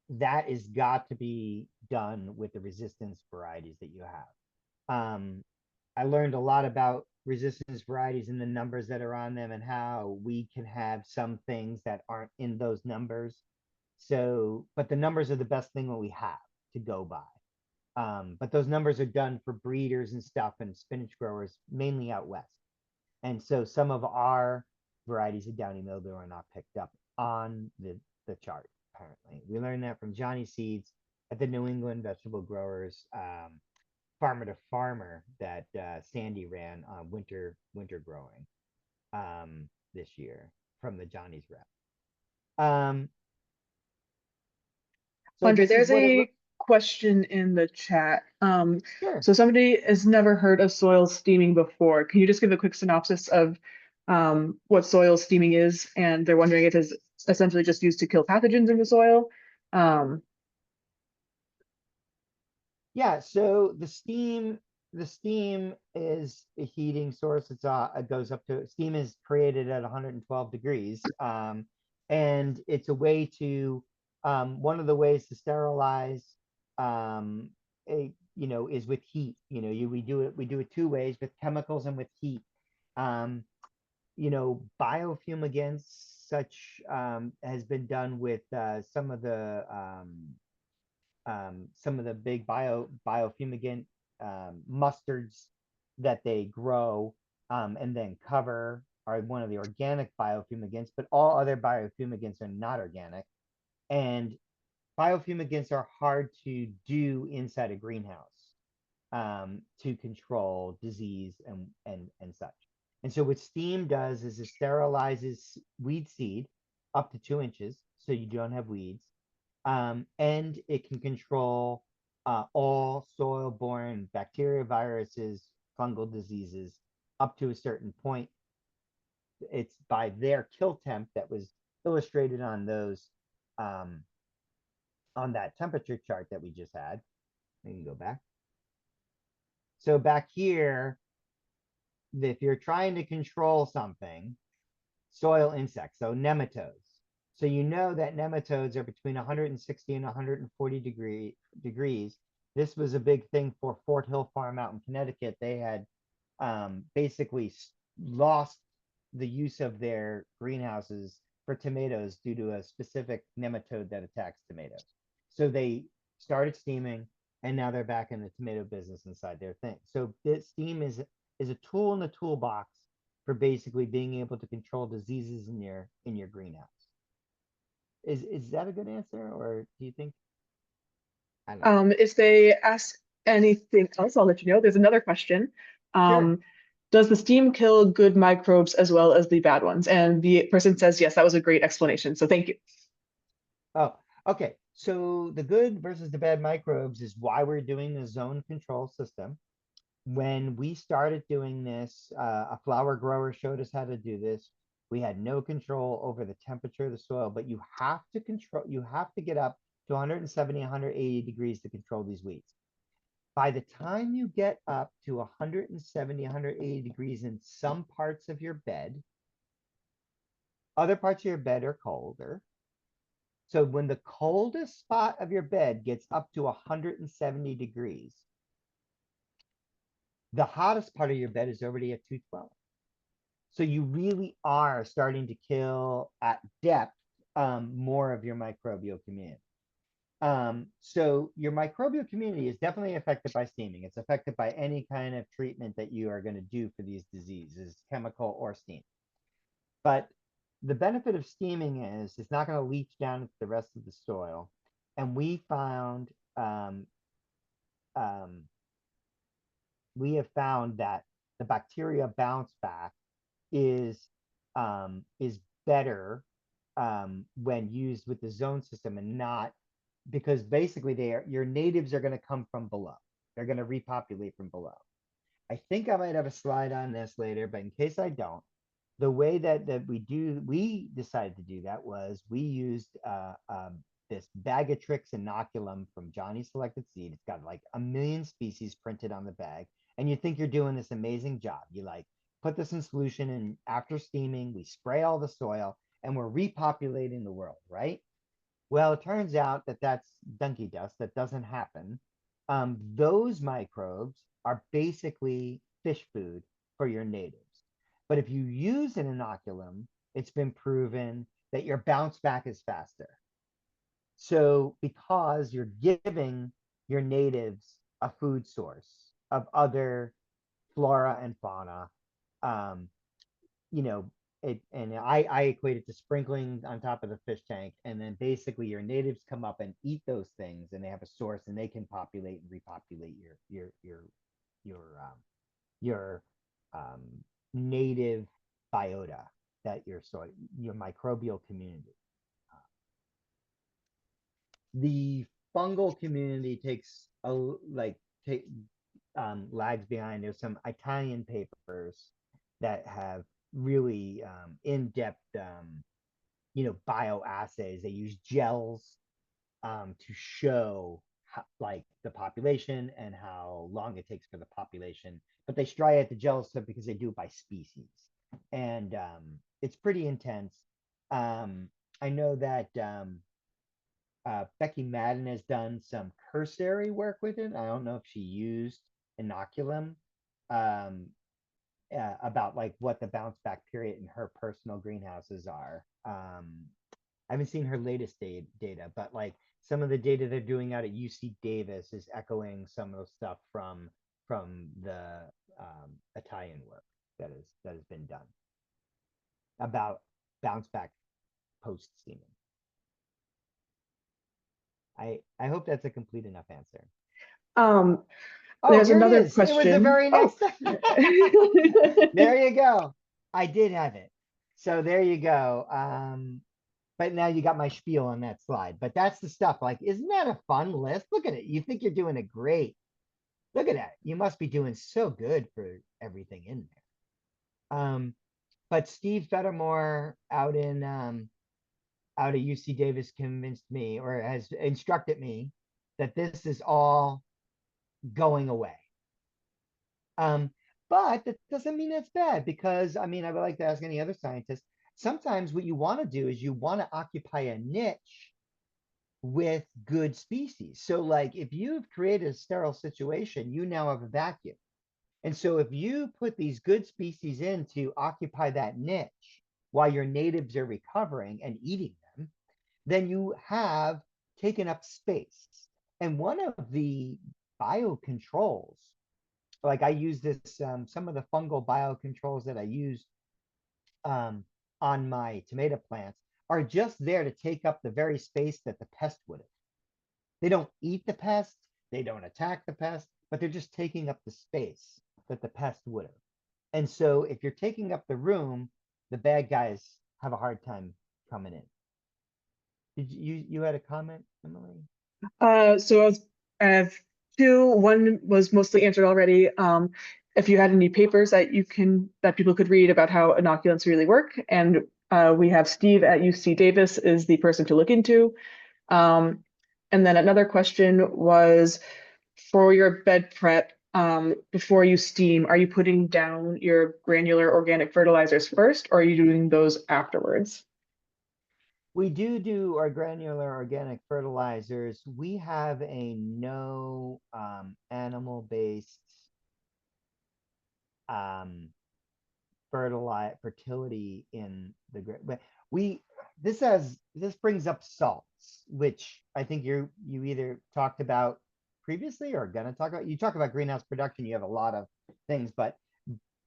that is got to be done with the resistance varieties that you have. I learned a lot about resistance varieties and the numbers that are on them and how we can have some things that aren't in those numbers. So, but the numbers are the best thing that we have to go by. But those numbers are done for breeders and stuff and spinach growers, mainly out west. And so some of our varieties of downy mildew are not picked up on the chart, apparently. We learned that from Johnny Seeds at the New England Vegetable Growers Farmer to Farmer that Sandy ran on winter growing this year from the Johnny's rep. So Andre, this is there's what it a looks. question in the chat. Sure. So somebody has never heard of soil steaming before. Can you just give a quick synopsis of what soil steaming is? And they're wondering if it's essentially just used to kill pathogens in the soil. Yeah, so the steam is a heating source. It goes up to, steam is created at 112 degrees. And it's a way to, one of the ways to sterilize, is with heat. We do it two ways, with chemicals and with heat. Biofumigants such has been done with some of the big biofumigant mustards that they grow and then cover are one of the organic biofumigants, but all other biofumigants are not organic. And biofumigants are hard to do inside a greenhouse to control disease and such. And so what steam does is it sterilizes weed seed up to 2 inches so you don't have weeds. And it can control all soil-borne bacteria, viruses, fungal diseases up to a certain point. It's by their kill temp that was illustrated on those on that temperature chart that we just had. We can go back. So back here, if you're trying to control something, soil insects, so nematodes. So you know that nematodes are between 160 and 140 degrees. This was a big thing for Fort Hill Farm out in Connecticut. They had basically lost the use of their greenhouses for tomatoes due to a specific nematode that attacks tomatoes. So they started steaming, and now they're back in the tomato business inside their thing. So this steam is a tool in the toolbox for basically being able to control diseases in your greenhouse. Is that a good answer, or do you think? I don't know. If they ask anything else, I'll let you know. There's another question. Sure. Does the steam kill good microbes as well as the bad ones? And the person says, yes, that was a great explanation. So thank you. Oh, okay. So the good versus the bad microbes is why we're doing the zone control system. When we started doing this, a flower grower showed us how to do this. We had no control over the temperature of the soil, but you have to get up to 170, 180 degrees to control these weeds. By the time you get up to 170, 180 degrees in some parts of your bed, other parts of your bed are colder. So when the coldest spot of your bed gets up to 170 degrees, the hottest part of your bed is already at 212. So you really are starting to kill at depth more of your microbial community. So your microbial community is definitely affected by steaming. It's affected by any kind of treatment that you are going to do for these diseases, chemical or steam. But the benefit of steaming is it's not going to leach down into the rest of the soil. And we found we have found that the bacteria bounce back is better when used with the zone system, and not, because basically your natives are going to come from below. They're going to repopulate from below. I think I might have a slide on this later, but in case I don't, the way that we decided to do that was we used this bag of tricks inoculum from Johnny Selected Seed. It's got like 1 million species printed on the bag, and you think you're doing this amazing job. You like put this in solution, and after steaming, we spray all the soil, and we're repopulating the world, right? Well, it turns out that that's donkey dust. That doesn't happen. Those microbes are basically fish food for your natives. But if you use an inoculum, it's been proven that your bounce back is faster. So because you're giving your natives a food source of other flora and fauna, um, you know, and I equate it to sprinkling on top of the fish tank, and then basically your natives come up and eat those things, and they have a source, and they can populate and repopulate your your um, native biota, that your microbial community. The fungal community takes a like take lags behind. There's some Italian papers that have really in-depth bioassays. They use gels to show like the population and how long it takes for the population, but they striate the gels because they do it by species, and it's pretty intense. I know that Becky Madden has done some cursory work with it. I don't know if she used inoculum, um, about like what the bounce back period in her personal greenhouses are. I haven't seen her latest data, but like some of the data they're doing out at UC Davis is echoing some of the stuff from the Italian work that has been done about bounce back post steaming. I hope that's a complete enough answer. Um, Oh, there's here another it is. It was the question. very Oh. next. There you go. I did have it. So there you go. But now you got my spiel on that slide. But that's the stuff. Like, isn't that a fun list? Look at it. You think you're doing it great. Look at that. You must be doing so good for everything in there. But Steve Fettermore out at UC Davis convinced me, or has instructed me, that this is all going away. But that doesn't mean it's bad, because I mean, I would like to ask any other scientist. Sometimes what you want to do is you want to occupy a niche with good species. So like if you've created a sterile situation, you now have a vacuum. And so if you put these good species in to occupy that niche while your natives are recovering and eating them, then you have taken up space. And one of the biocontrols, like I use this, some of the fungal biocontrols that I use on my tomato plants are just there to take up the very space that the pest would have. They don't eat the pest, they don't attack the pest, but they're just taking up the space that the pest would have. And so if you're taking up the room, the bad guys have a hard time coming in. Did you had a comment, Emily? So I have two. One was mostly answered already. If you had any papers that people could read about how inoculants really work, and we have Steve at UC Davis is the person to look into. And then another question was for your bed prep, before you steam, are you putting down your granular organic fertilizers first, or are you doing those afterwards? We do our granular organic fertilizers. We have a no animal-based fertility in the but this brings up salts, which I think you either talked about previously or gonna talk about. You talk about greenhouse production, you have a lot of things, but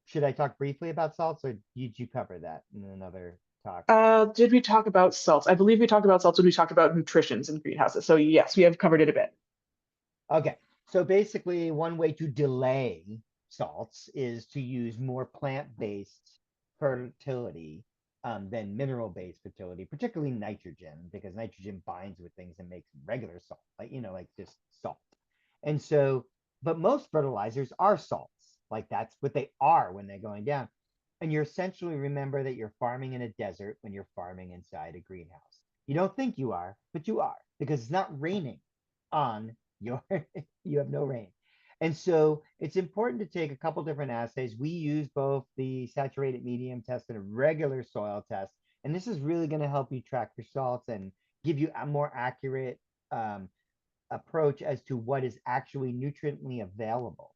should I talk briefly about salts, or did you cover that in another talk? Did we talk about salts? I believe we talked about salts when we talked about nutritions in greenhouses. So yes, we have covered it a bit. Okay, so basically one way to delay salts is to use more plant-based fertility than mineral-based fertility, particularly nitrogen, because nitrogen binds with things and makes regular salt, like, like just salt. And so, but most fertilizers are salts, like that's what they are when they're going down. And you essentially remember that you're farming in a desert when you're farming inside a greenhouse. You don't think you are, but you are, because it's not raining on your, you have no rain. And so it's important to take a couple different assays. We use both the saturated medium test and a regular soil test. And this is really going to help you track your salts and give you a more accurate approach as to what is actually nutriently available.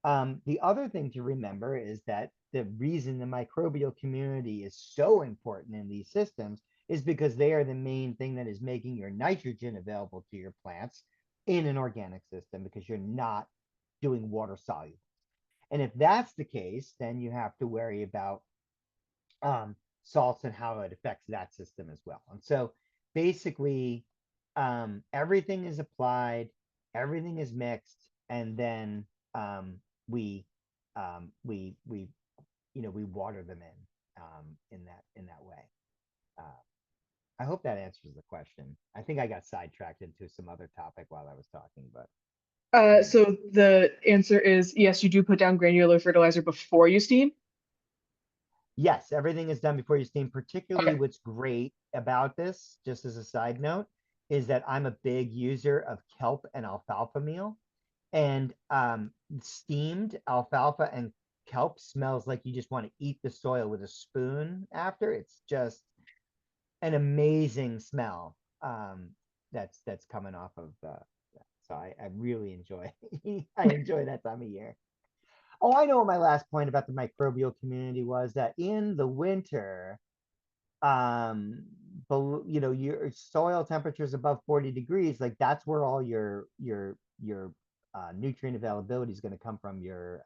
The other thing to remember is that the reason the microbial community is so important in these systems is because they are the main thing that is making your nitrogen available to your plants in an organic system, because you're not doing water soluble. And if that's the case, then you have to worry about salts and how it affects that system as well. And so basically, everything is applied, everything is mixed, and then we we we water them in that way. I hope that answers the question. I think I got sidetracked into some other topic while I was talking, but So the answer is yes, you do put down granular fertilizer before you steam. yes, everything is done before you steam. Particularly, Okay. what's great about this, just as a side note, is that I'm a big user of kelp and alfalfa meal. And steamed alfalfa and kelp smells like you just want to eat the soil with a spoon after. It's just an amazing smell that's coming off of so I really enjoy I enjoy that time of year. Oh, I know what my last point about the microbial community was, that in the winter, your soil temperature is above 40 degrees, like that's where all your nutrient availability is going to come from, your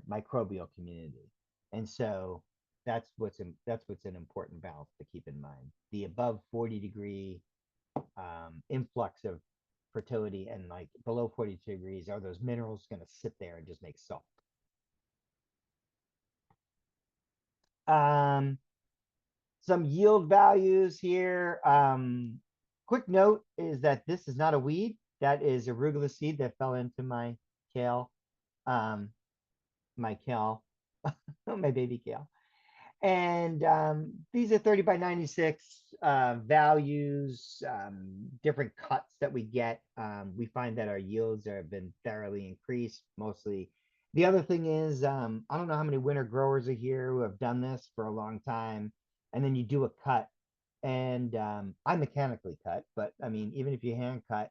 microbial community. And so that's what's an important balance to keep in mind. The above 40-degree influx of fertility, and like below 40 degrees, are those minerals going to sit there and just make salt. Um, some yield values here. Quick note is that this is not a weed. That is arugula seed that fell into my kale, um, my kale, my baby kale. And these are 30 by 96 values, different cuts that we get. We find that our yields have been thoroughly increased, mostly. The other thing is, I don't know how many winter growers are here who have done this for a long time. And then you do a cut, and I mechanically cut, but I mean, even if you hand cut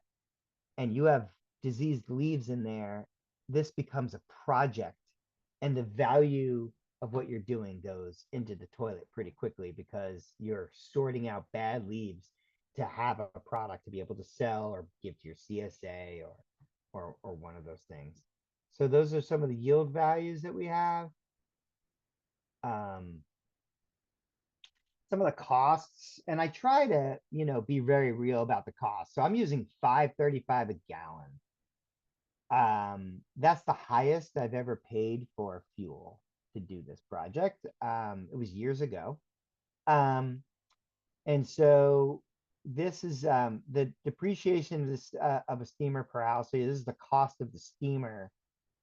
and you have diseased leaves in there, this becomes a project, and the value of what you're doing goes into the toilet pretty quickly, because you're sorting out bad leaves to have a product to be able to sell or give to your CSA or one of those things. So those are some of the yield values that we have. Um, some of the costs, and I try to, be very real about the cost. So I'm using $5.35 a gallon. That's the highest I've ever paid for fuel to do this project. It was years ago. And so this is the depreciation of this of a steamer per house. So this is the cost of the steamer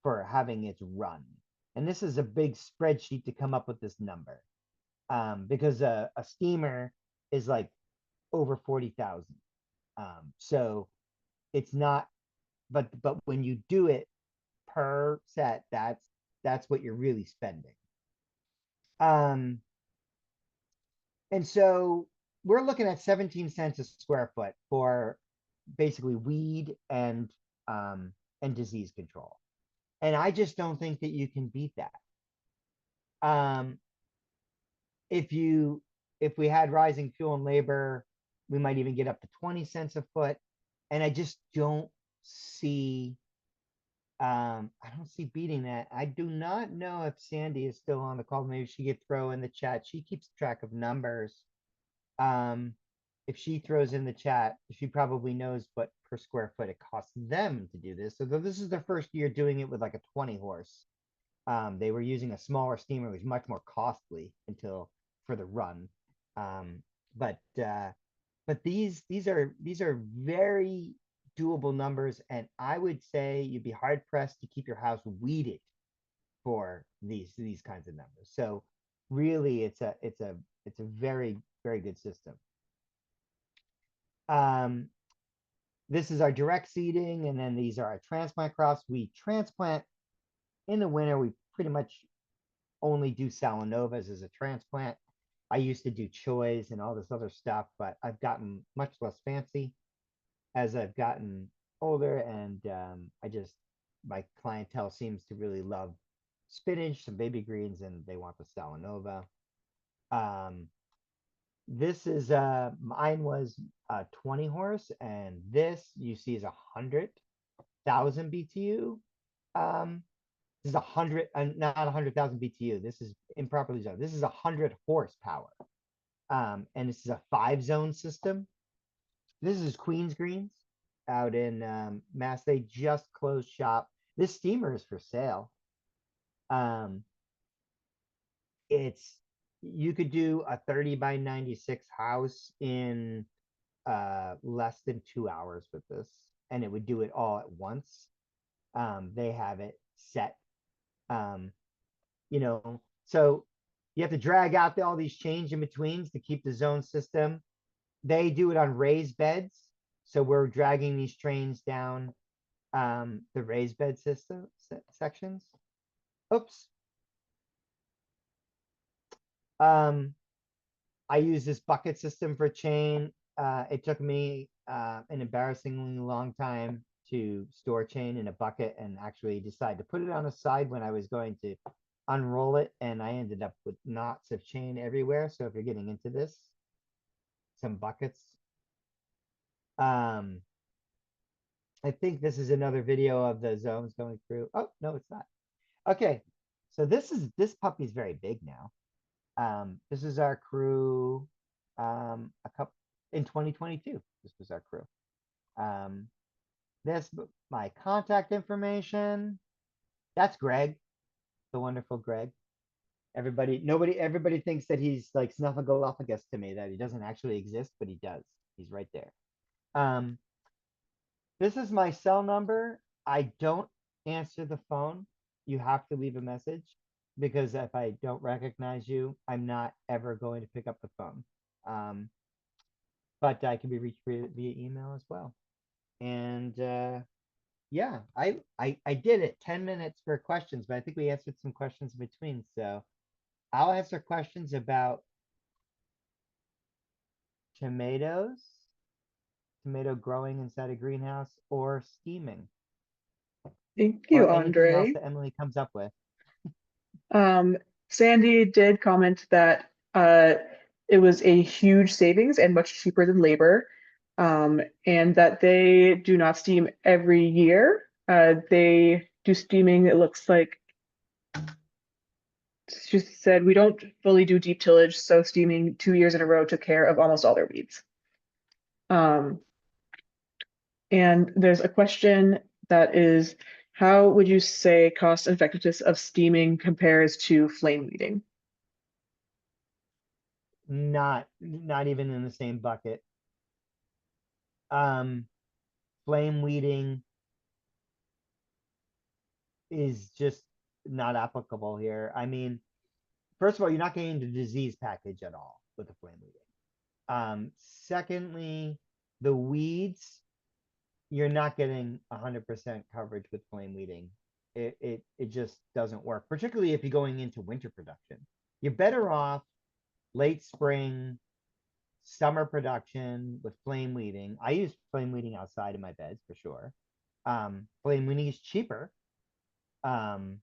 for having its run. And this is a big spreadsheet to come up with this number. Because a steamer is like over 40,000. So it's not, but when you do it per set, that's what you're really spending. And so we're looking at 17 cents a square foot for basically weed and disease control. And I just don't think that you can beat that. If we had rising fuel and labor, we might even get up to 20 cents a foot. And I just don't see I don't see beating that. I do not know if Sandy is still on the call. Maybe she could throw in the chat. She keeps track of numbers. If she throws in the chat, she probably knows what per square foot it costs them to do this. So this is their first year doing it with like a 20 horse. They were using a smaller steamer, which was much more costly for the run. But these are very doable numbers, and I would say you'd be hard pressed to keep your house weeded for these kinds of numbers. So really it's a very, very good system. This is our direct seeding, and then these are our transplant crops. We transplant in the winter. We pretty much only do Salanovas as a transplant. I used to do choys and all this other stuff, but I've gotten much less fancy as I've gotten older, and my clientele seems to really love spinach, some baby greens, and they want the Salanova. This is mine was 20 horse, and this you see is 100,000 BTU. This is 100, not 100,000 BTU. This is improperly zoned. This is 100 horsepower. And this is a 5-zone system. This is Queens Greens out in Mass. They just closed shop. This steamer is for sale. You could do a 30 by 96 house in less than 2 hours with this, and it would do it all at once. They have it set. So you have to drag out all these change in betweens to keep the zone system. They do it on raised beds, so we're dragging these trains down the raised bed system sections. Oops. I use this bucket system for chain. It took me an embarrassingly long time to store chain in a bucket and actually decide to put it on the side when I was going to unroll it, and I ended up with knots of chain everywhere. So if you're getting into this, some buckets. I think this is another video of the zones going through. Oh, no, it's not. Okay, so this puppy's very big now. This is our crew in 2022. This was our crew. This my contact information. That's Greg, the wonderful Greg. Everybody thinks that he's like Snuffleupagus to me, that he doesn't actually exist, but he does. He's right there. This is my cell number. I don't answer the phone. You have to leave a message, because if I don't recognize you, I'm not ever going to pick up the phone. But I can be reached via email as well. And yeah, I did it 10 minutes for questions, but I think we answered some questions in between. So I'll answer questions about tomatoes, tomato growing inside a greenhouse, or steaming, Thank you, or anything else Andre. that Emily comes up with. Sandy did comment that it was a huge savings and much cheaper than labor, and that they do not steam every year. They do steaming, it looks like. She said, we don't fully do deep tillage, so steaming 2 years in a row took care of almost all their weeds. And there's a question that is, how would you say cost effectiveness of steaming compares to flame weeding? Not even in the same bucket. Flame weeding is just not applicable here. I mean, first of all, you're not getting the disease package at all with the flame weeding. Secondly, the weeds, you're not getting 100% coverage with flame weeding. It just doesn't work, particularly if you're going into winter production. You're better off late spring, summer production with flame weeding. I use flame weeding outside of my beds for sure. Flame weeding is cheaper per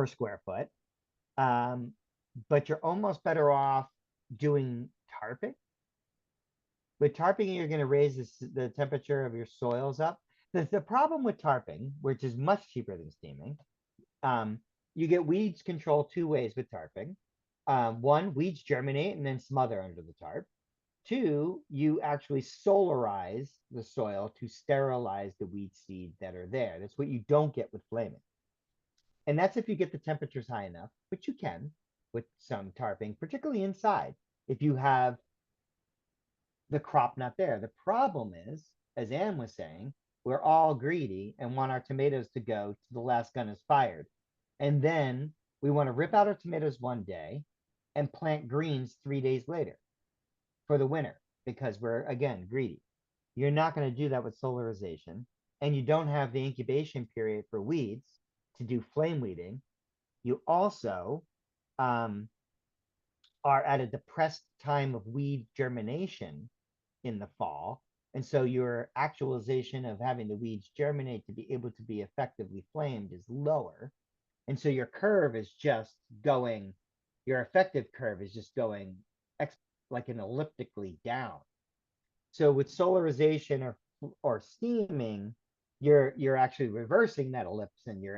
square foot. But you're almost better off doing tarping. With tarping, you're going to raise the temperature of your soils up. The problem with tarping, which is much cheaper than steaming, you get weeds control 2 ways with tarping. 1, weeds germinate and then smother under the tarp. 2, you actually solarize the soil to sterilize the weed seed that are there. That's what you don't get with flaming. And that's if you get the temperatures high enough, which you can with some tarping, particularly inside, if you have the crop not there. The problem is, as Ann was saying, we're all greedy and want our tomatoes to go to the last gun is fired. And then we want to rip out our tomatoes one day and plant greens 3 days later for the winter because we're, again, greedy. You're not going to do that with solarization. And you don't have the incubation period for weeds to do flame weeding. You also are at a depressed time of weed germination in the fall. And so your actualization of having the weeds germinate to be able to be effectively flamed is lower. And so your curve is just going, your effective curve is just going like an elliptically down. So with solarization or steaming, you're actually reversing that ellipse, and your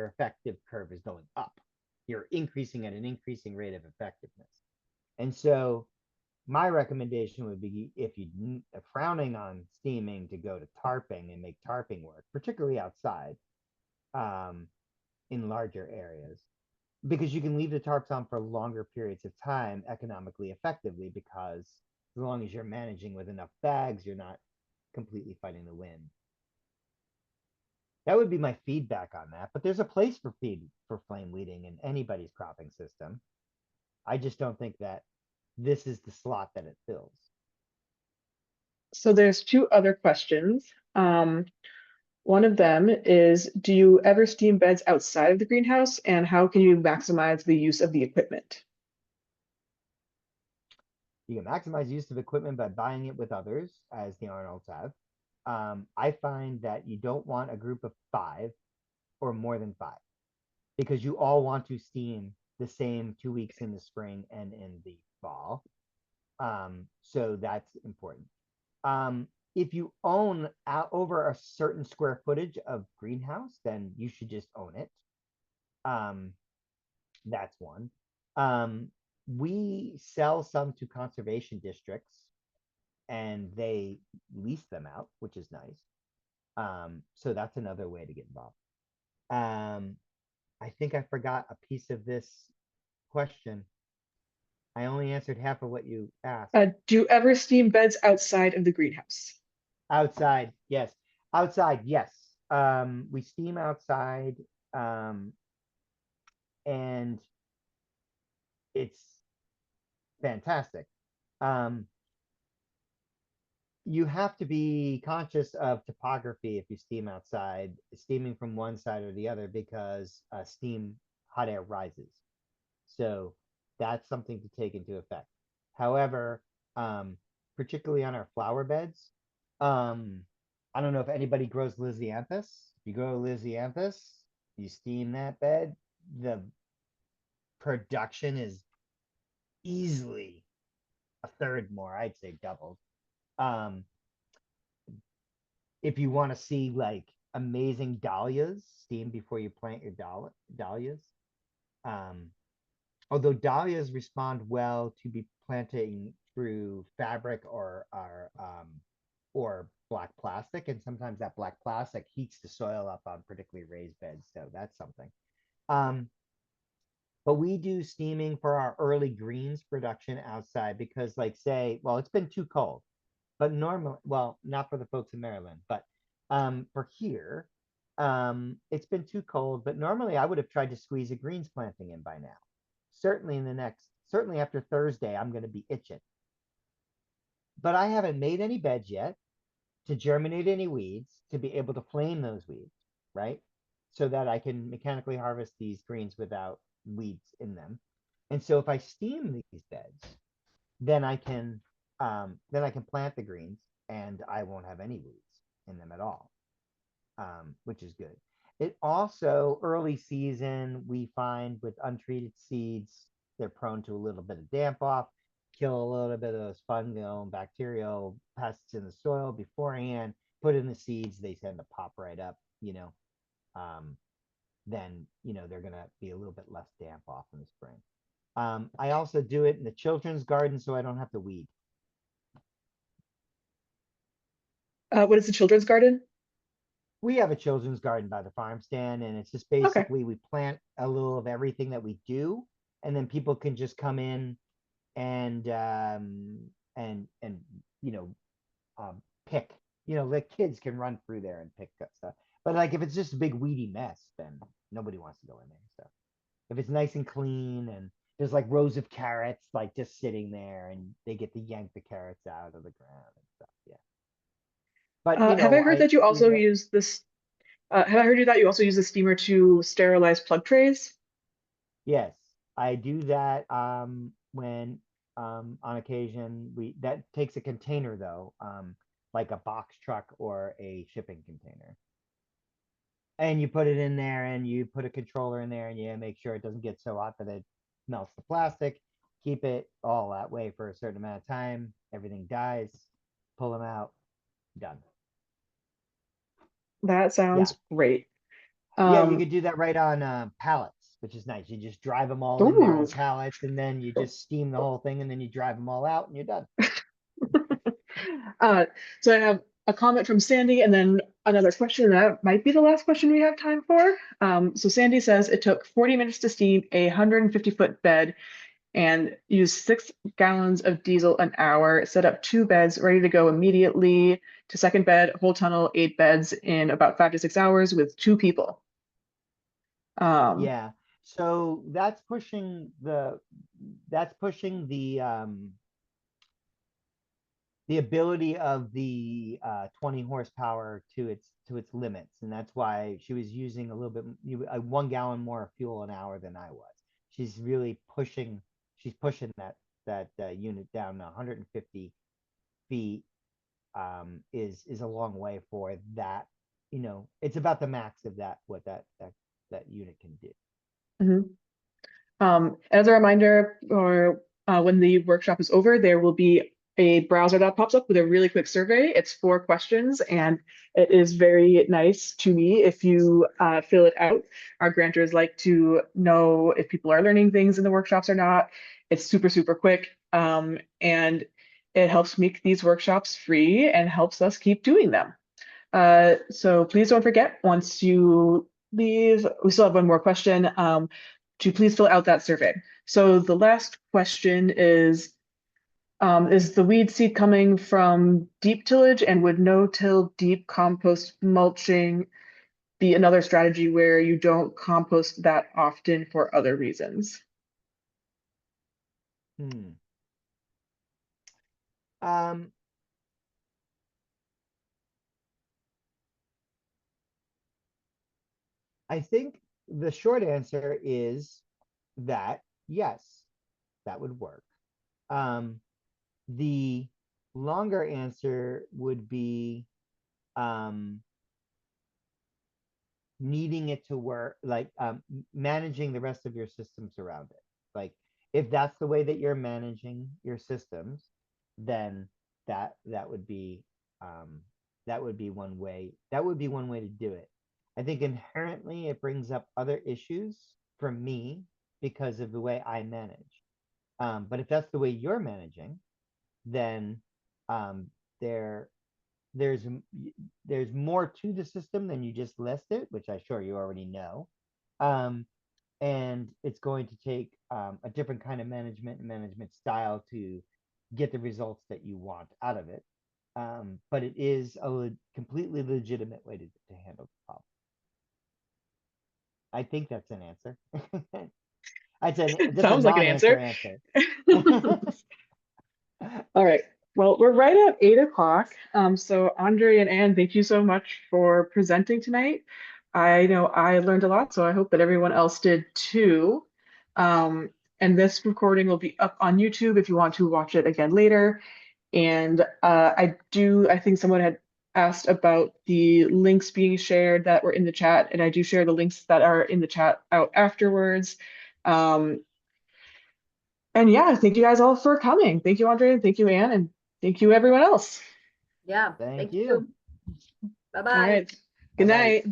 effective curve is going up. You're increasing at an increasing rate of effectiveness. And so my recommendation would be, if you are frowning on steaming, to go to tarping and make tarping work, particularly outside, in larger areas, because you can leave the tarps on for longer periods of time economically effectively, because as long as you're managing with enough bags, you're not completely fighting the wind. That would be my feedback on that. But there's a place for flame weeding in anybody's cropping system. I just don't think that this is the slot that it fills. So there's two other questions. One of them is, do you ever steam beds outside of the greenhouse, and how can you maximize the use of the equipment? You can maximize use of equipment by buying it with others, as the Arnolds have. I find that you don't want a group of 5 or more than 5, because you all want to steam the same 2 weeks in the spring and in the fall. So that's important. If you own over a certain square footage of greenhouse, then you should just own it. That's one. We sell some to conservation districts, and they lease them out, which is nice. So that's another way to get involved. I think I forgot a piece of this question. I only answered half of what you asked. Do you ever steam beds outside of the greenhouse? Outside, yes. Outside, yes. We steam outside, and it's fantastic. You have to be conscious of topography if you steam outside, steaming from one side or the other, because hot air rises. So that's something to take into effect. However, particularly on our flower beds, I don't know if anybody grows Lysianthus. If you grow Lysianthus, you steam that bed, the production is easily a third more, I'd say doubled. If you want to see like amazing dahlias, steam before you plant your dahlias. Although dahlias respond well to be planting through fabric or black plastic, and sometimes that black plastic heats the soil up on particularly raised beds, so that's something. But we do steaming for our early greens production outside, because, like, say, well, it's been too cold, but normally, well, not for the folks in Maryland, but for here, it's been too cold, but normally I would have tried to squeeze a greens planting in by now. Certainly after Thursday, I'm going to be itching. But I haven't made any beds yet to germinate any weeds, to be able to flame those weeds, right? So that I can mechanically harvest these greens without weeds in them. And so if I steam these beds, then I can plant the greens, and I won't have any weeds in them at all, which is good. It also, early season, we find with untreated seeds, they're prone to a little bit of damp off, kill a little bit of those fungal and bacterial pests in the soil beforehand, put in the seeds, they tend to pop right up, then, they're going to be a little bit less damp off in the spring. I also do it in the children's garden, so I don't have to weed. What is the children's garden? We have a children's garden by the farm stand, and it's just basically we plant a little of everything that we do, and then people can just come in and pick. The kids can run through there and pick that stuff. But like if it's just a big weedy mess, then nobody wants to go in there. So if it's nice and clean and there's like rows of carrots like just sitting there and they get to yank the carrots out of the ground and stuff. Yeah. But Have I heard that you also yeah, use this? Have I heard you that you also use the steamer to sterilize plug trays? yes, I do that when on occasion that takes a container though, like a box truck or a shipping container. And you put it in there and you put a controller in there and you make sure it doesn't get so hot that it melts the plastic. Keep it all that way for a certain amount of time. Everything dies. Pull them out. Done. That Yeah. sounds great. Yeah, you Um, could do that right on pallets, which is nice. You just drive them all in there ooh. on pallets and then you just steam the whole thing and then you drive them all out and you're done. Uh, so I have a comment from Sandy and then another question that might be the last question we have time for. So Sandy says it took 40 minutes to steam a 150-foot bed and used 6 gallons of diesel an hour, set up 2 beds ready to go immediately to second bed, whole tunnel, 8 beds in about 5 to 6 hours with 2 people. Um, Yeah. So that's pushing the ability of the 20 horsepower to its limits, and that's why she was using a little bit 1 gallon more fuel an hour than I was. She's really pushing. She's pushing that unit down 150 feet. Is a long way for that. It's about the max of what that unit can do. mhm. As a reminder, or when the workshop is over, there will be a browser that pops up with a really quick survey. It's 4 questions, and it is very nice to me if you fill it out. Our grantors like to know if people are learning things in the workshops or not. It's super, super quick, and it helps make these workshops free and helps us keep doing them. So please don't forget, once you leave, we still have one more question, to please fill out that survey. So the last question is the weed seed coming from deep tillage, and would no-till deep compost mulching be another strategy where you don't compost that often for other reasons? Hmm. Um, I think the short answer is that yes, that would work. Um, the longer answer would be um, needing it to work, like managing the rest of your systems around it. Like if that's the way that you're managing your systems, then that would be um, that would be one way. That would be one way to do it. I think inherently it brings up other issues for me because of the way I manage. But if that's the way you're managing, then um, there there's there's more to the system than you just listed, which I'm sure you already know. Um, and it's going to take a different kind of management style to get the results that you want out of it. But it is a completely legitimate way to handle the problem. I think that's an answer. That's a Sounds like an non-answer answer. answer. All right. Well, we're right at 8 o'clock. So Andre and Anne, thank you so much for presenting tonight. I know I learned a lot, so I hope that everyone else did too. And this recording will be up on YouTube if you want to watch it again later. And I think someone had asked about the links being shared that were in the chat, and I do share the links that are in the chat out afterwards. Um, and yeah, thank you guys all for coming. Thank you, Andre, and thank you, Anne, and thank you, everyone else. Yeah, Thank thank you. you. All Bye-bye. right. Bye Good bye. night.